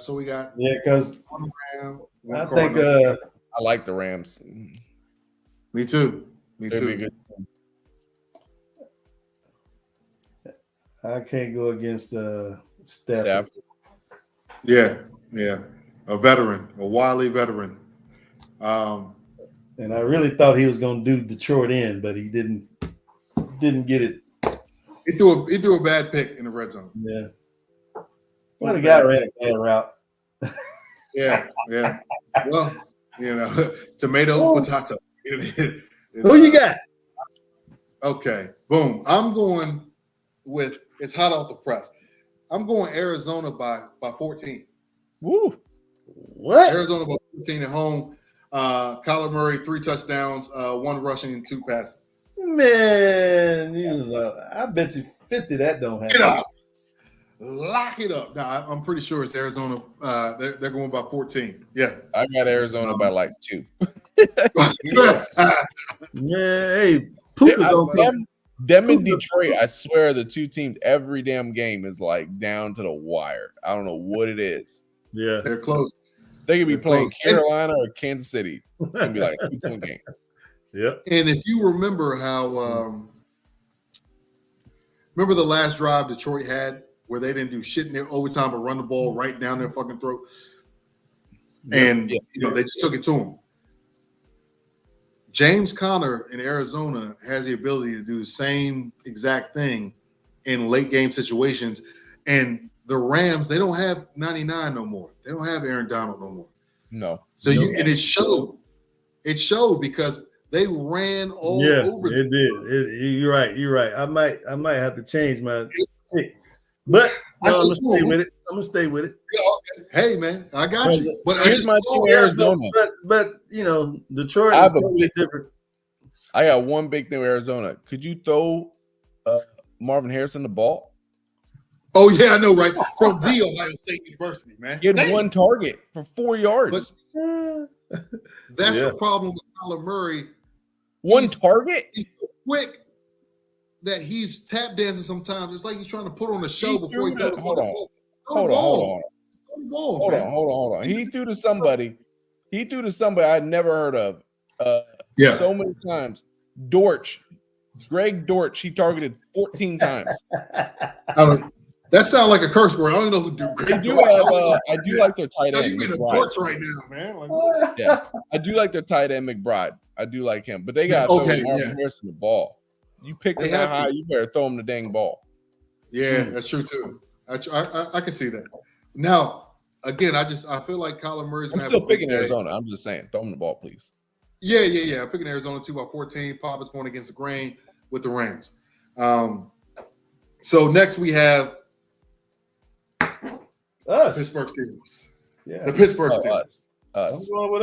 So we got because one Ram, one I Cardinal. think I like the Rams. Me too. It'd be good. I can't go against Stafford. Yeah. A veteran, a wily veteran. And I really thought he was going to do Detroit in, but he didn't get it. He threw a bad pick in the red zone. Yeah. Well, the guy ran a bad route. Yeah. Well, tomato, potato. Who you got? Okay, boom. I'm going with it's hot off the press. I'm going Arizona by 14. Woo! What? Arizona by 14 at home. Kyler Murray, 3 touchdowns, 1 rushing and 2 passing. Man, I bet you 50 that don't happen. Get up. Lock it up. Now, I'm pretty sure it's Arizona. They're going by 14. Yeah. I got Arizona by like 2. Hey, them in Detroit, I swear the 2 teams, every damn game is like down to the wire. I don't know what it is. Yeah. They're close. They could be playing Carolina or Kansas City. It's going to be like a 2-point game. Yep. And if you remember how remember the last drive Detroit had where they didn't do shit in their overtime but run the ball right down their fucking throat? And they just took it to them. James Conner in Arizona has the ability to do the same exact thing in late game situations. And the Rams, they don't have 99 no more. They don't have Aaron Donald no more. No. So and it showed. It showed because they ran all over them. It did. You're right. I might have to change my pick. But I'm gonna stay with it. Yeah, hey man, I got you. But here's my team, Arizona. But Detroit is totally different. I got one big thing with Arizona. Could you throw Marvin Harrison the ball? Oh yeah, I know, right? From the Ohio State University, man. He had 1 target for 4 yards. But that's the problem with Kyler Murray. 1 target? He's so quick that he's tap dancing sometimes. It's like he's trying to put on a show before he goes to Hold on. He threw to somebody. I'd never heard of. So many times. Greg Dortch, he targeted 14 times. That sounds like a curse word. I don't know who do. I do like their tight end. You're Dortch right now, man. Yeah, I do like their tight end McBride. I do like him, but they got Marvin Harrison the ball. You picked him that high, you better throw him the dang ball. Yeah, that's true too. I can see that. Now, again, I feel like Kyler Murray's I'm still picking Arizona. I'm just saying, throw him the ball, please. Yeah. I'm picking Arizona too by 14. Pop is going against the grain with the Rams. So next we have us. Pittsburgh Steelers. Yeah. The Pittsburgh Steelers. Us. I'm going with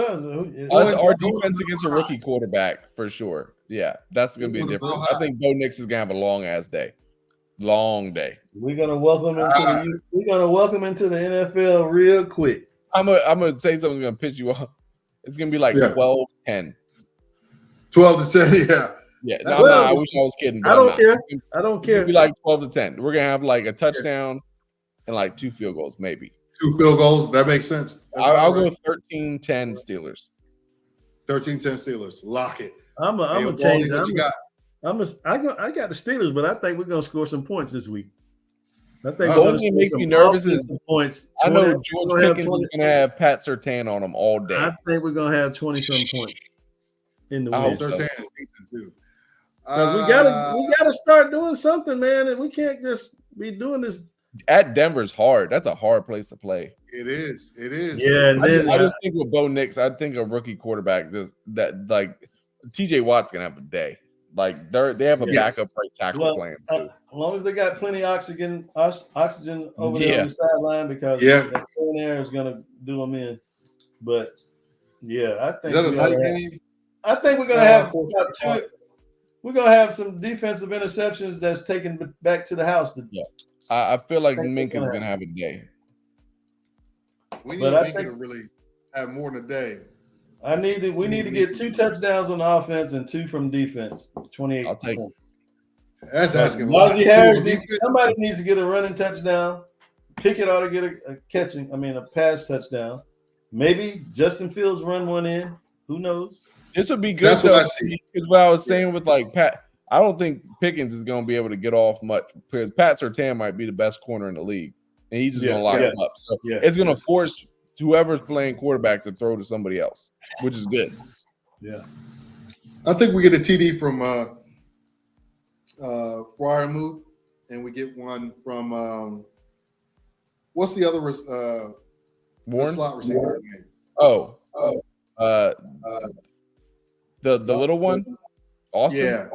us. Our defense against a rookie quarterback for sure. Yeah, that's going to be a difference. I think Bo Nix is going to have a long ass day. Long day. We're going to welcome into the NFL real quick. I'm gonna say something's going to piss you off. It's going to be like 12-10. 12-10, yeah. Yeah, I wish I was kidding. I don't care. I don't care. It'll be like 12-10. We're going to have like a touchdown and like 2 field goals, maybe. 2 field goals. That makes sense. I'll go 13-10 Steelers. 13-10 Steelers. Lock it. I'm gonna change. I got the Steelers, but I think we're gonna score some points this week. I think the only thing that makes me nervous is points. I know George Pickens is gonna have Pat Surtain on him all day. I think we're gonna have 20-some points in the week. Surtain is decent too. We gotta start doing something, man, and we can't just be doing this. At Denver's hard. That's a hard place to play. It is. Yeah, I just think with Bo Nix, I think a rookie quarterback just that like TJ Watt's gonna have a day. Like they have a backup right tackle plan too. As long as they got plenty of oxygen over there on the sideline, because that clean air is going to do them in. But I think is that a night game? I think we're going to have we're going to have some defensive interceptions that's taken back to the house. I feel like Minka's going to have a day. We need Minka to really have more than a day. We need to get 2 touchdowns on offense and 2 from defense. 28. I'll take it. That's asking a lot. Somebody needs to get a running touchdown. Pickett ought to get a pass touchdown. Maybe Justin Fields run one in. Who knows? This would be good. That's what I see. Because what I was saying with like Pat, I don't think Pickens is going to be able to get off much because Pat Surtain might be the best corner in the league, and he's just going to lock him up. So it's going to force whoever's playing quarterback to throw to somebody else, which is good. Yeah, I think we get a TD from Freiermuth, and we get one from what's the other Warren? Slot receiver game? The little one, Austin. Yeah.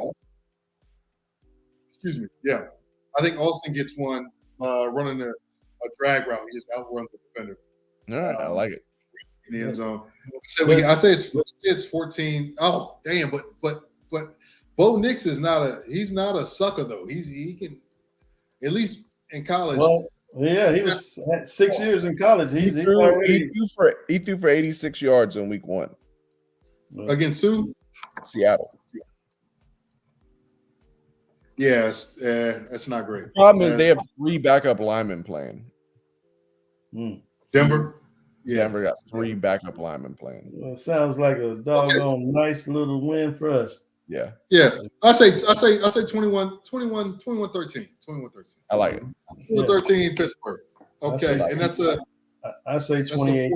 Excuse me. Yeah, I think Austin gets one running a drag route. He just outruns the defender. All right, I like it. In the end zone. I say it's 14. Oh, damn! But Bo Nix is not a sucker though. He can, at least in college. Well, he was 6 years in college. He threw for 86 yards in week 1 against who? Seattle. Yes, that's not great. The problem is they have 3 backup linemen playing. Denver. Yeah. Denver got 3 backup linemen playing. Well, sounds like a doggone nice little win for us. Yeah. Yeah. I say 21-13. 21-13. I like it. 21-13 Pittsburgh. Okay. And that's I say 28.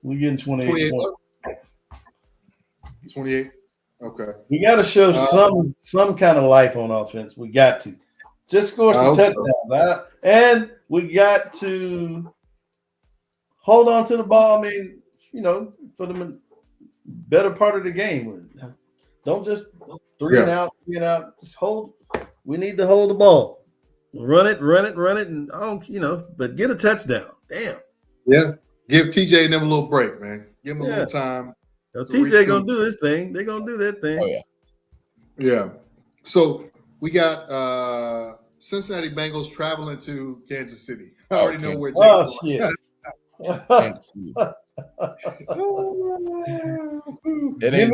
We're getting 28. 28. Okay. We got to show some kind of life on offense. We got to just score some touchdowns. And we got to hold on to the ball. I mean, for the better part of the game. Don't just three and out. Just hold. We need to hold the ball. Run it, and but get a touchdown. Damn. Yeah. Give TJ and them a little break, man. Give them a little time. TJ gonna do his thing. They're gonna do their thing. Oh yeah. Yeah. So we got Cincinnati Bengals traveling to Kansas City. I already know where. Oh shit. Give me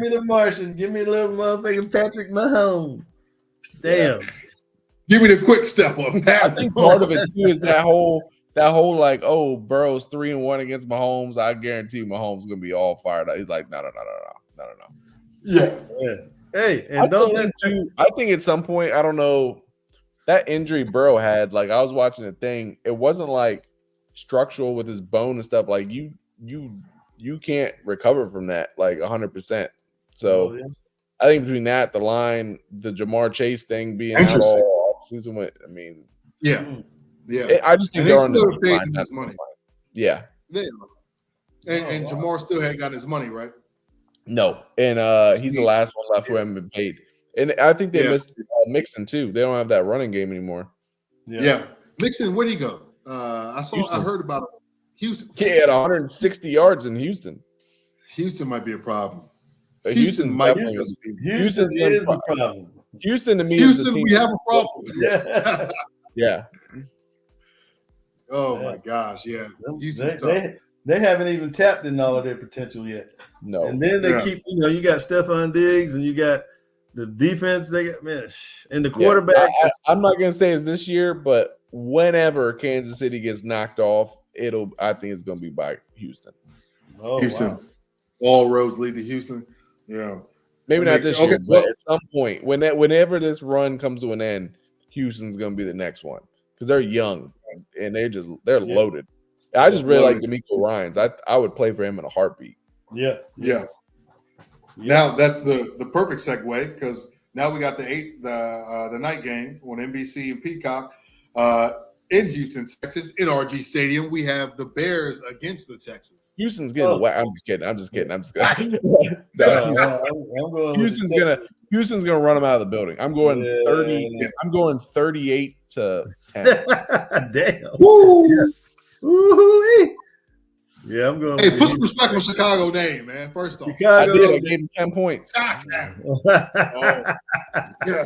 the Martian. Give me the little motherfucking Patrick Mahomes. Damn. Give me the quick step up. I think part of it too is that whole like, oh, Burrow's 3-1 against Mahomes. I guarantee Mahomes is gonna be all fired up. He's like, no. Yeah. Hey, and I think at some point, I don't know, that injury Burrow had, like I was watching a thing, it wasn't like structural with his bone and stuff. Like you can't recover from that like 100%. So I think between that, the line, the Jamar Chase thing being out all season with, I mean, I just think they're on his money. Yeah. And Jamar still hadn't gotten his money, right? No. And he's the last one left who haven't been paid. And I think they missed Mixon too. They don't have that running game anymore. Yeah. Mixon, where'd he go? I heard about him. Houston. He had 160 yards in Houston. Houston might be a problem. Houston is the problem. Houston to me we have a problem. Yeah. Oh my gosh, yeah. Houston's tough. They haven't even tapped in all of their potential yet. No. And then they keep, you got Stephon Diggs and you got the defense. They got and the quarterback. I'm not gonna say it's this year, but whenever Kansas City gets knocked off, I think it's gonna be by Houston. Houston. Wow. All roads lead to Houston. Yeah. Maybe not this year, but at some point, whenever this run comes to an end, Houston's gonna be the next one because they're young and they're loaded. I just really like DeMeco Ryans. I would play for him in a heartbeat. Yeah. Now that's the perfect segue because now we got the night game on NBC and Peacock. in Houston, Texas, in RG Stadium, we have the Bears against the Texans. Houston's getting whacked. I'm just kidding. I'm going Houston's gonna run them out of the building. I'm going 30. Yeah. I'm going 38 to 10. Damn. Woo! Yeah. Woo-hoo-wee. Yeah, I'm going. Hey, put some respect on Chicago name, man. First off, Chicago. I did. I gave him 10 points. God damn. Yeah.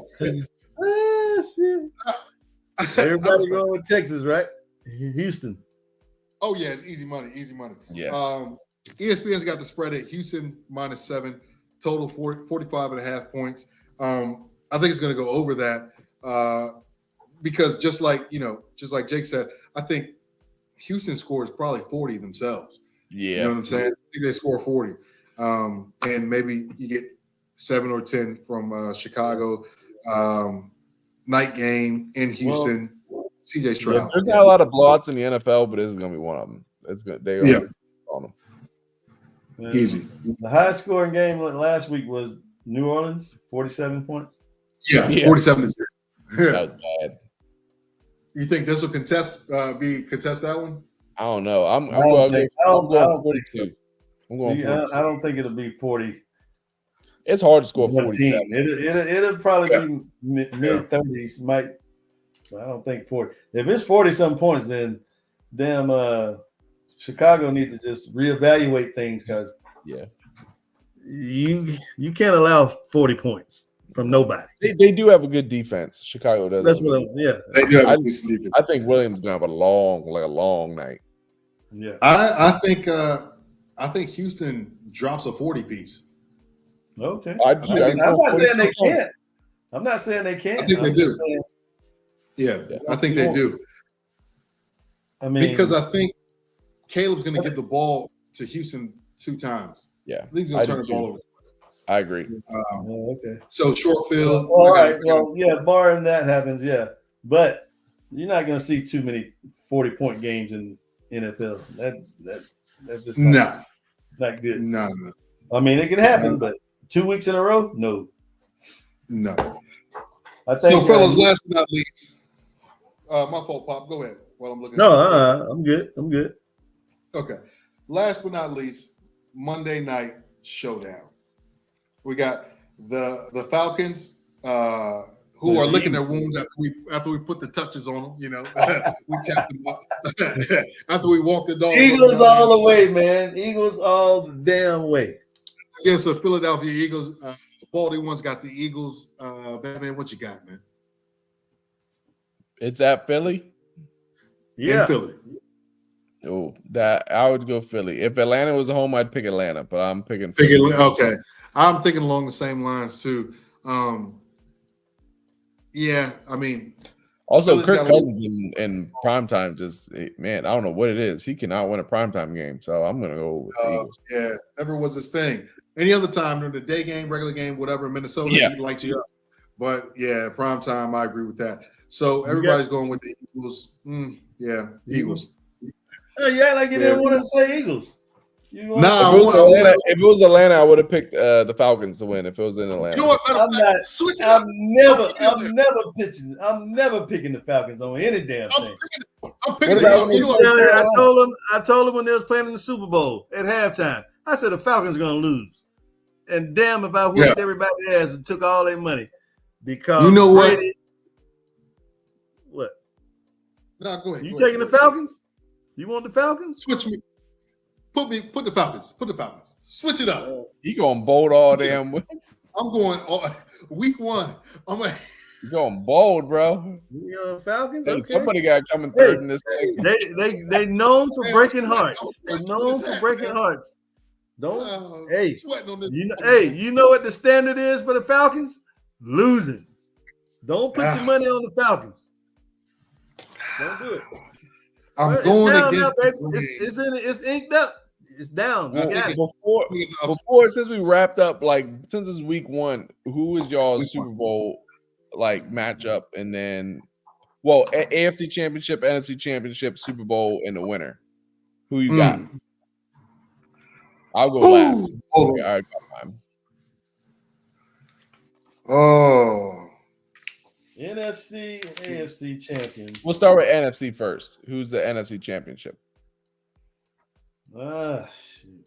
Ah, shit. Everybody going with Texas, right? Houston. Oh yeah, it's easy money. Easy money. Yeah. ESPN's got the spread at Houston -7, total 45.5 points. I think it's going to go over that because just like Jake said, I think Houston scores probably 40 themselves. Yeah. You know what I'm saying? I think they score 40. And maybe you get 7 or 10 from Chicago. Night game in Houston. CJ Stroud. There's not a lot of blowouts in the NFL, but this is going to be one of them. It's good. They are on them. Man, Easy. The highest scoring game last week was New Orleans, 47 points. Yeah. 47-0. That was bad. You think this will contest that one? I don't know. I'm I don't going think 42. I'm going 42. I don't think it'll be 40. It's hard to score 47. It'll probably be mid 30s. I don't think 40. If it's 40-some points, then damn Chicago need to just reevaluate things because you can't allow 40 points from nobody. They do have a good defense. Chicago does. They do have a decent defense. I think Williams gonna have a long night. Yeah. I think Houston drops a 40 piece. Okay. I'm not saying they can't. I'm not saying they can't. I think they do. I think they do. I mean, because I think Caleb's going to give the ball to Houston 2 times. Yeah, I think he's going to turn the ball over. I agree. Okay. So short field. All right. Well, barring that happens, but you're not going to see too many 40-point games in NFL. That's just not good. No. I mean, it can happen, but 2 weeks in a row, no. I think. So, fellas, last but not least, my fault, Pop. Go ahead while I'm looking. No, I'm good. Okay. Last but not least, Monday night showdown. We got the Falcons, who are licking their wounds after we put the touches on them. You know, we tapped them up after we walked the dog. Eagles all the way, man. Eagles all the damn way. Against the Philadelphia Eagles. Baldy one's got the Eagles. Batman, what you got, man? It's at Philly? Yeah. In Philly. Oh, that I would go Philly. If Atlanta was home, I'd pick Atlanta, but I'm picking Philly. Okay. I'm thinking along the same lines too. Yeah, I mean, also Philly's Kirk Cousins in primetime man, I don't know what it is. He cannot win a primetime game, so I'm gonna go with the Eagles. Yeah, never was his thing. Any other time during the day game, regular game, whatever, Minnesota, he'd light you up. But yeah, primetime, I agree with that. So everybody's going with the Eagles. Eagles. Oh, yeah, like you didn't want to say Eagles. If it was Atlanta, I would have picked the Falcons to win. If it was in Atlanta, you know what? I'm never picking the Falcons on any damn thing. I'm picking I told them when they was playing in the Super Bowl at halftime. I said the Falcons are going to lose, and damn if I whooped everybody ass and took all their money because you know what? What? No, go ahead. You taking the Falcons? You want the Falcons? Switch me. Put the Falcons. Put the Falcons. Switch it up. You going bold all damn way. I'm going week 1. You going bold, bro. Falcons? Hey, okay. Somebody got coming third in this thing. They known for breaking hearts. They known for breaking hearts. Sweating on this. You know what the standard is for the Falcons? Losing. Don't put your money on the Falcons. Don't do it. I'm going against. It's inked up. It's down. Before since we wrapped up, since it's week 1, who is y'all's Super Bowl matchup, and then AFC Championship, NFC Championship, Super Bowl, and the winner? Who you got? I'll go last. Okay, all right, got time. Oh, NFC, AFC champions. We'll start with NFC first. Who's the NFC championship? Ah, shoot.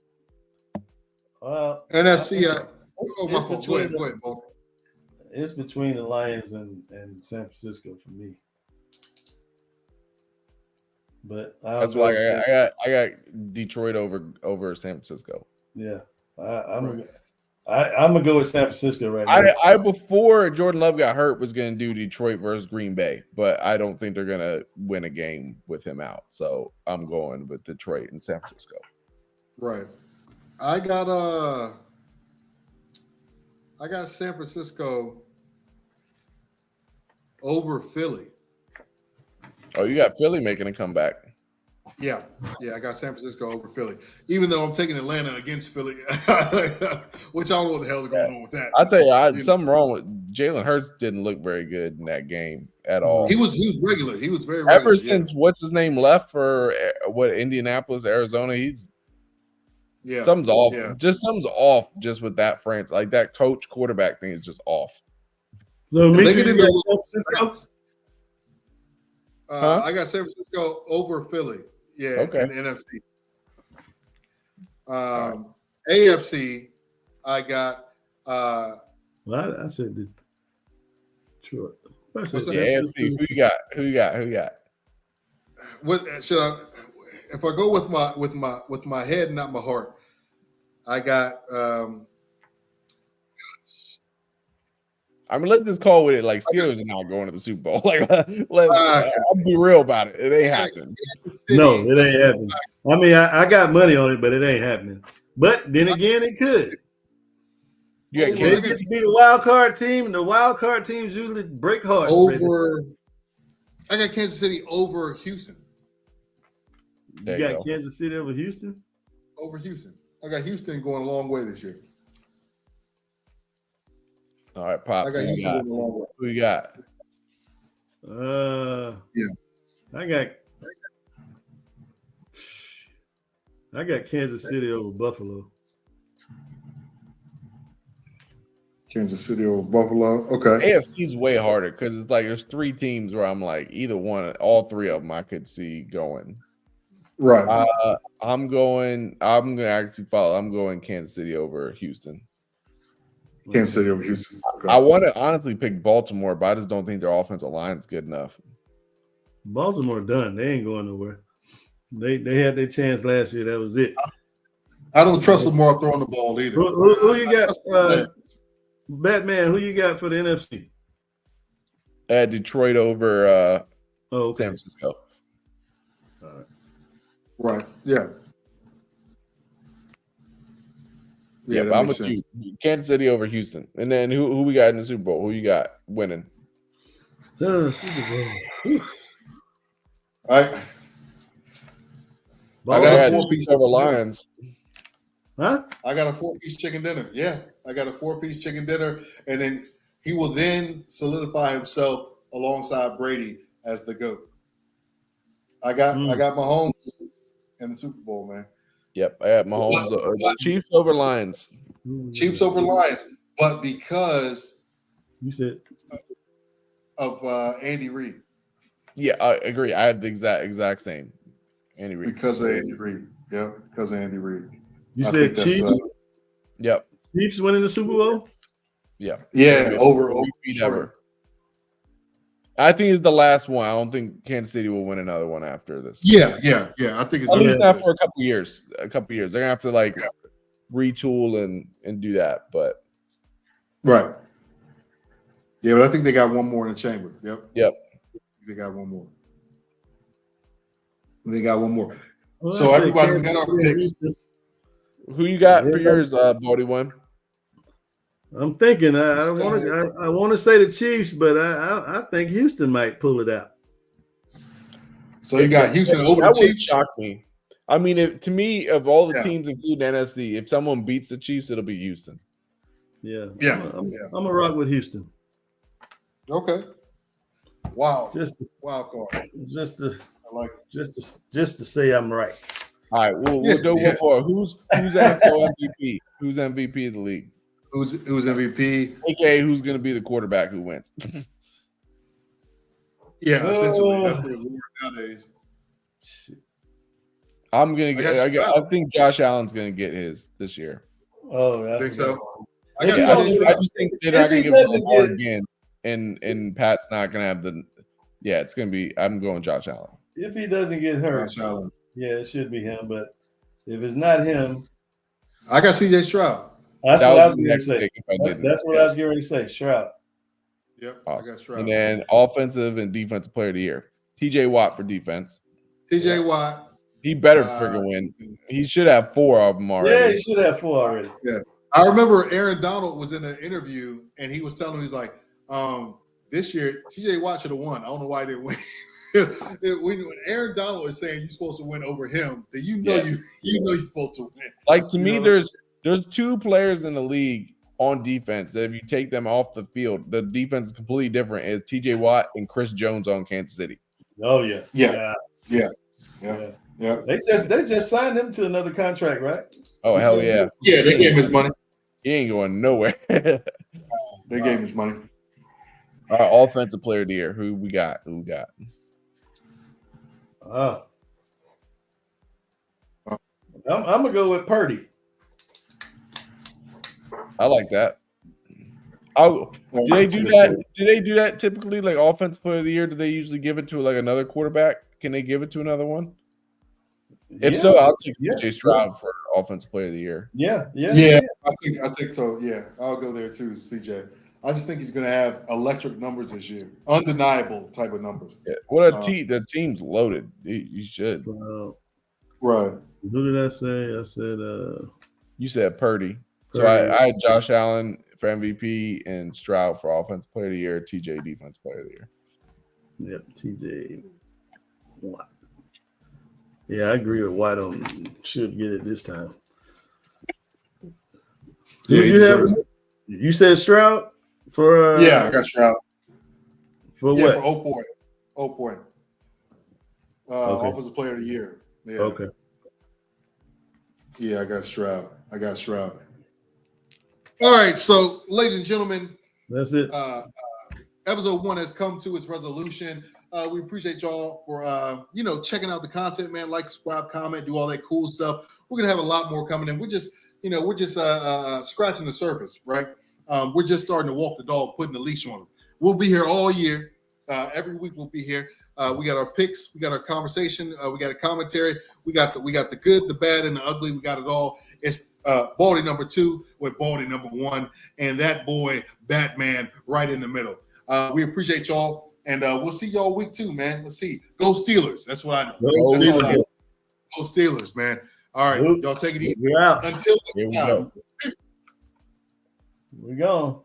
Well, NFC. it's Go ahead, Bo. It's between the Lions and San Francisco for me. But That's why I got Detroit over San Francisco. Yeah, I'm gonna go with San Francisco right now. I before Jordan Love got hurt was gonna do Detroit versus Green Bay, but I don't think they're gonna win a game with him out. So I'm going with Detroit and San Francisco. Right. I got San Francisco over Philly. Oh, you got Philly making a comeback. Yeah, I got San Francisco over Philly. Even though I'm taking Atlanta against Philly, which I don't know what the hell is going on with that. I'll tell you, something wrong with Jalen Hurts. Didn't look very good in that game at all. He was regular. He was very regular. Ever since what's his name left for Indianapolis, Arizona, something's off. Yeah. Just something's off. Just with that franchise, like that coach quarterback thing is just off. So I got San Francisco over Philly. Yeah, okay. In the NFC. AFC, I got. Well, I said Detroit. AFC. Who you got? What should I? If I go with my head, not my heart, I got. I mean, let's just call with it like Steelers are not going to the Super Bowl. Like, I'll be real about it. It ain't happening. No, it ain't happening. I mean, I got money on it, but it ain't happening. But then again, it could. Yeah, they get to be the wild card team, and the wild card teams usually break hard. I got Kansas City over Houston. You got Kansas City over Houston? Over Houston. I got Houston going a long way this year. All right, Pop. I got Houston going a long way. Who you got? I got Kansas City over Buffalo. Kansas City over Buffalo. Okay. AFC's way harder because it's like there's three teams where I'm like either one, all three of them I could see going. Right. I'm going Kansas City over Houston. Kansas City over Houston. Okay. I want to honestly pick Baltimore, but I just don't think their offensive line is good enough. Baltimore done. They ain't going nowhere. They had their chance last year. That was it. I don't trust Lamar throwing the ball either. Who you got? Batman, who you got for the NFC? Detroit over San Francisco. All right. Right. Yeah. Yeah, but I'm with you. Kansas City over Houston. And then who we got in the Super Bowl? Who you got winning? Super Bowl. I got a 4-piece over Lions. Huh? I got a 4-piece chicken dinner. Yeah, I got a 4-piece chicken dinner, and then he will then solidify himself alongside Brady as the GOAT. I got Mahomes in the Super Bowl, man. Yep, I have Mahomes. Chiefs over Lions. Chiefs over Lions, but because you said of Andy Reid. Yeah, I agree. I have the exact same. Andy Reid. Because of Andy Reid. Yeah, because of Andy Reid. You said Chiefs? Yep. Chiefs winning the Super Bowl? Yeah. Yeah, over ever. I think it's the last one. I don't think Kansas City will win another one after this. Yeah. I think it's at least not for a couple years. They're gonna have to retool and do that. But right. Yeah, but I think they got one more in the chamber. Yep. They got one more. Well, so everybody, we got our picks. Who you got for yours, Baldie one? I'm thinking I want to say the Chiefs, but I think Houston might pull it out. So you got Houston over the Chiefs? That would shock me. I mean, to me, of all the teams, including NFC, if someone beats the Chiefs, it'll be Houston. Yeah. I'm gonna rock with Houston. Okay. Wow. Wild card. Just to say I'm right. All right, we'll do one more. Who's NFL MVP? Who's MVP of the league? Who's MVP? AKA who's going to be the quarterback who wins? Yeah, essentially, that's the reward nowadays. I'm gonna get. I think Josh Allen's gonna get his this year. Oh, I think so. I just think they're not gonna give him Lamar again, and Pat's not gonna have the. Yeah, it's gonna be. I'm going Josh Allen. If he doesn't get hurt, yeah, it should be him. But if it's not him, I got C.J. Stroud. That's what I was going to say. That's what I was going to say. Stroud. Yep, awesome. I got Stroud. And then offensive and defensive player of the year, T.J. Watt for defense. T.J. Watt. He better friggin' win. He should have 4 of them already. Yeah, he should have 4 already. Yeah, I remember Aaron Donald was in an interview and he was telling me, he's like, this year T.J. Watt should have won. I don't know why they didn't win. When Aaron Donald is saying you're supposed to win over him, then you know you're supposed to win. Like to me, there's 2 players in the league on defense that if you take them off the field, the defense is completely different. Is T.J. Watt and Chris Jones on Kansas City? Oh yeah. They just signed him to another contract, right? Oh hell yeah! Yeah, they gave him his money. He ain't going nowhere. They gave him his money. All right, offensive player of the year. Who we got? I'm gonna go with Purdy. I like that. Do they do that? Do they do that typically? Like offensive player of the year? Do they usually give it to like another quarterback? Can they give it to another one? If so, I'll take CJ Stroud for offensive player of the year. Yeah. I think so. Yeah, I'll go there too, CJ. I just think he's going to have electric numbers this year, undeniable type of numbers. Yeah. What the team's loaded. You should. Right. Who did I say? I said you said Purdy. So I had Josh Allen for MVP and Stroud for offensive player of the year, TJ defensive player of the year. Yep, TJ Watt. Yeah, I agree with Watt should get it this time. You said Stroud for I got Stroud. For what? For 0 point. Offensive player of the year. Yeah. Okay. Yeah, I got Stroud. All right, so ladies and gentlemen, that's it. Episode 1 has come to its resolution. We appreciate y'all for checking out the content, man. Like, subscribe, comment, do all that cool stuff. We're gonna have a lot more coming in. We're just scratching the surface, right? We're just starting to walk the dog, putting the leash on them. We'll be here all year. Every week we'll be here. We got our picks, we got our conversation, we got a commentary, we got the good, the bad, and the ugly. We got it all. It's Baldie number 2 with Baldie number 1, and that boy Batman right in the middle. We appreciate y'all, and we'll see y'all week 2, man. Let's see. Go Steelers. That's what I know. Go Steelers, man. All right, y'all take it easy. We're out. Until next time. We're gone.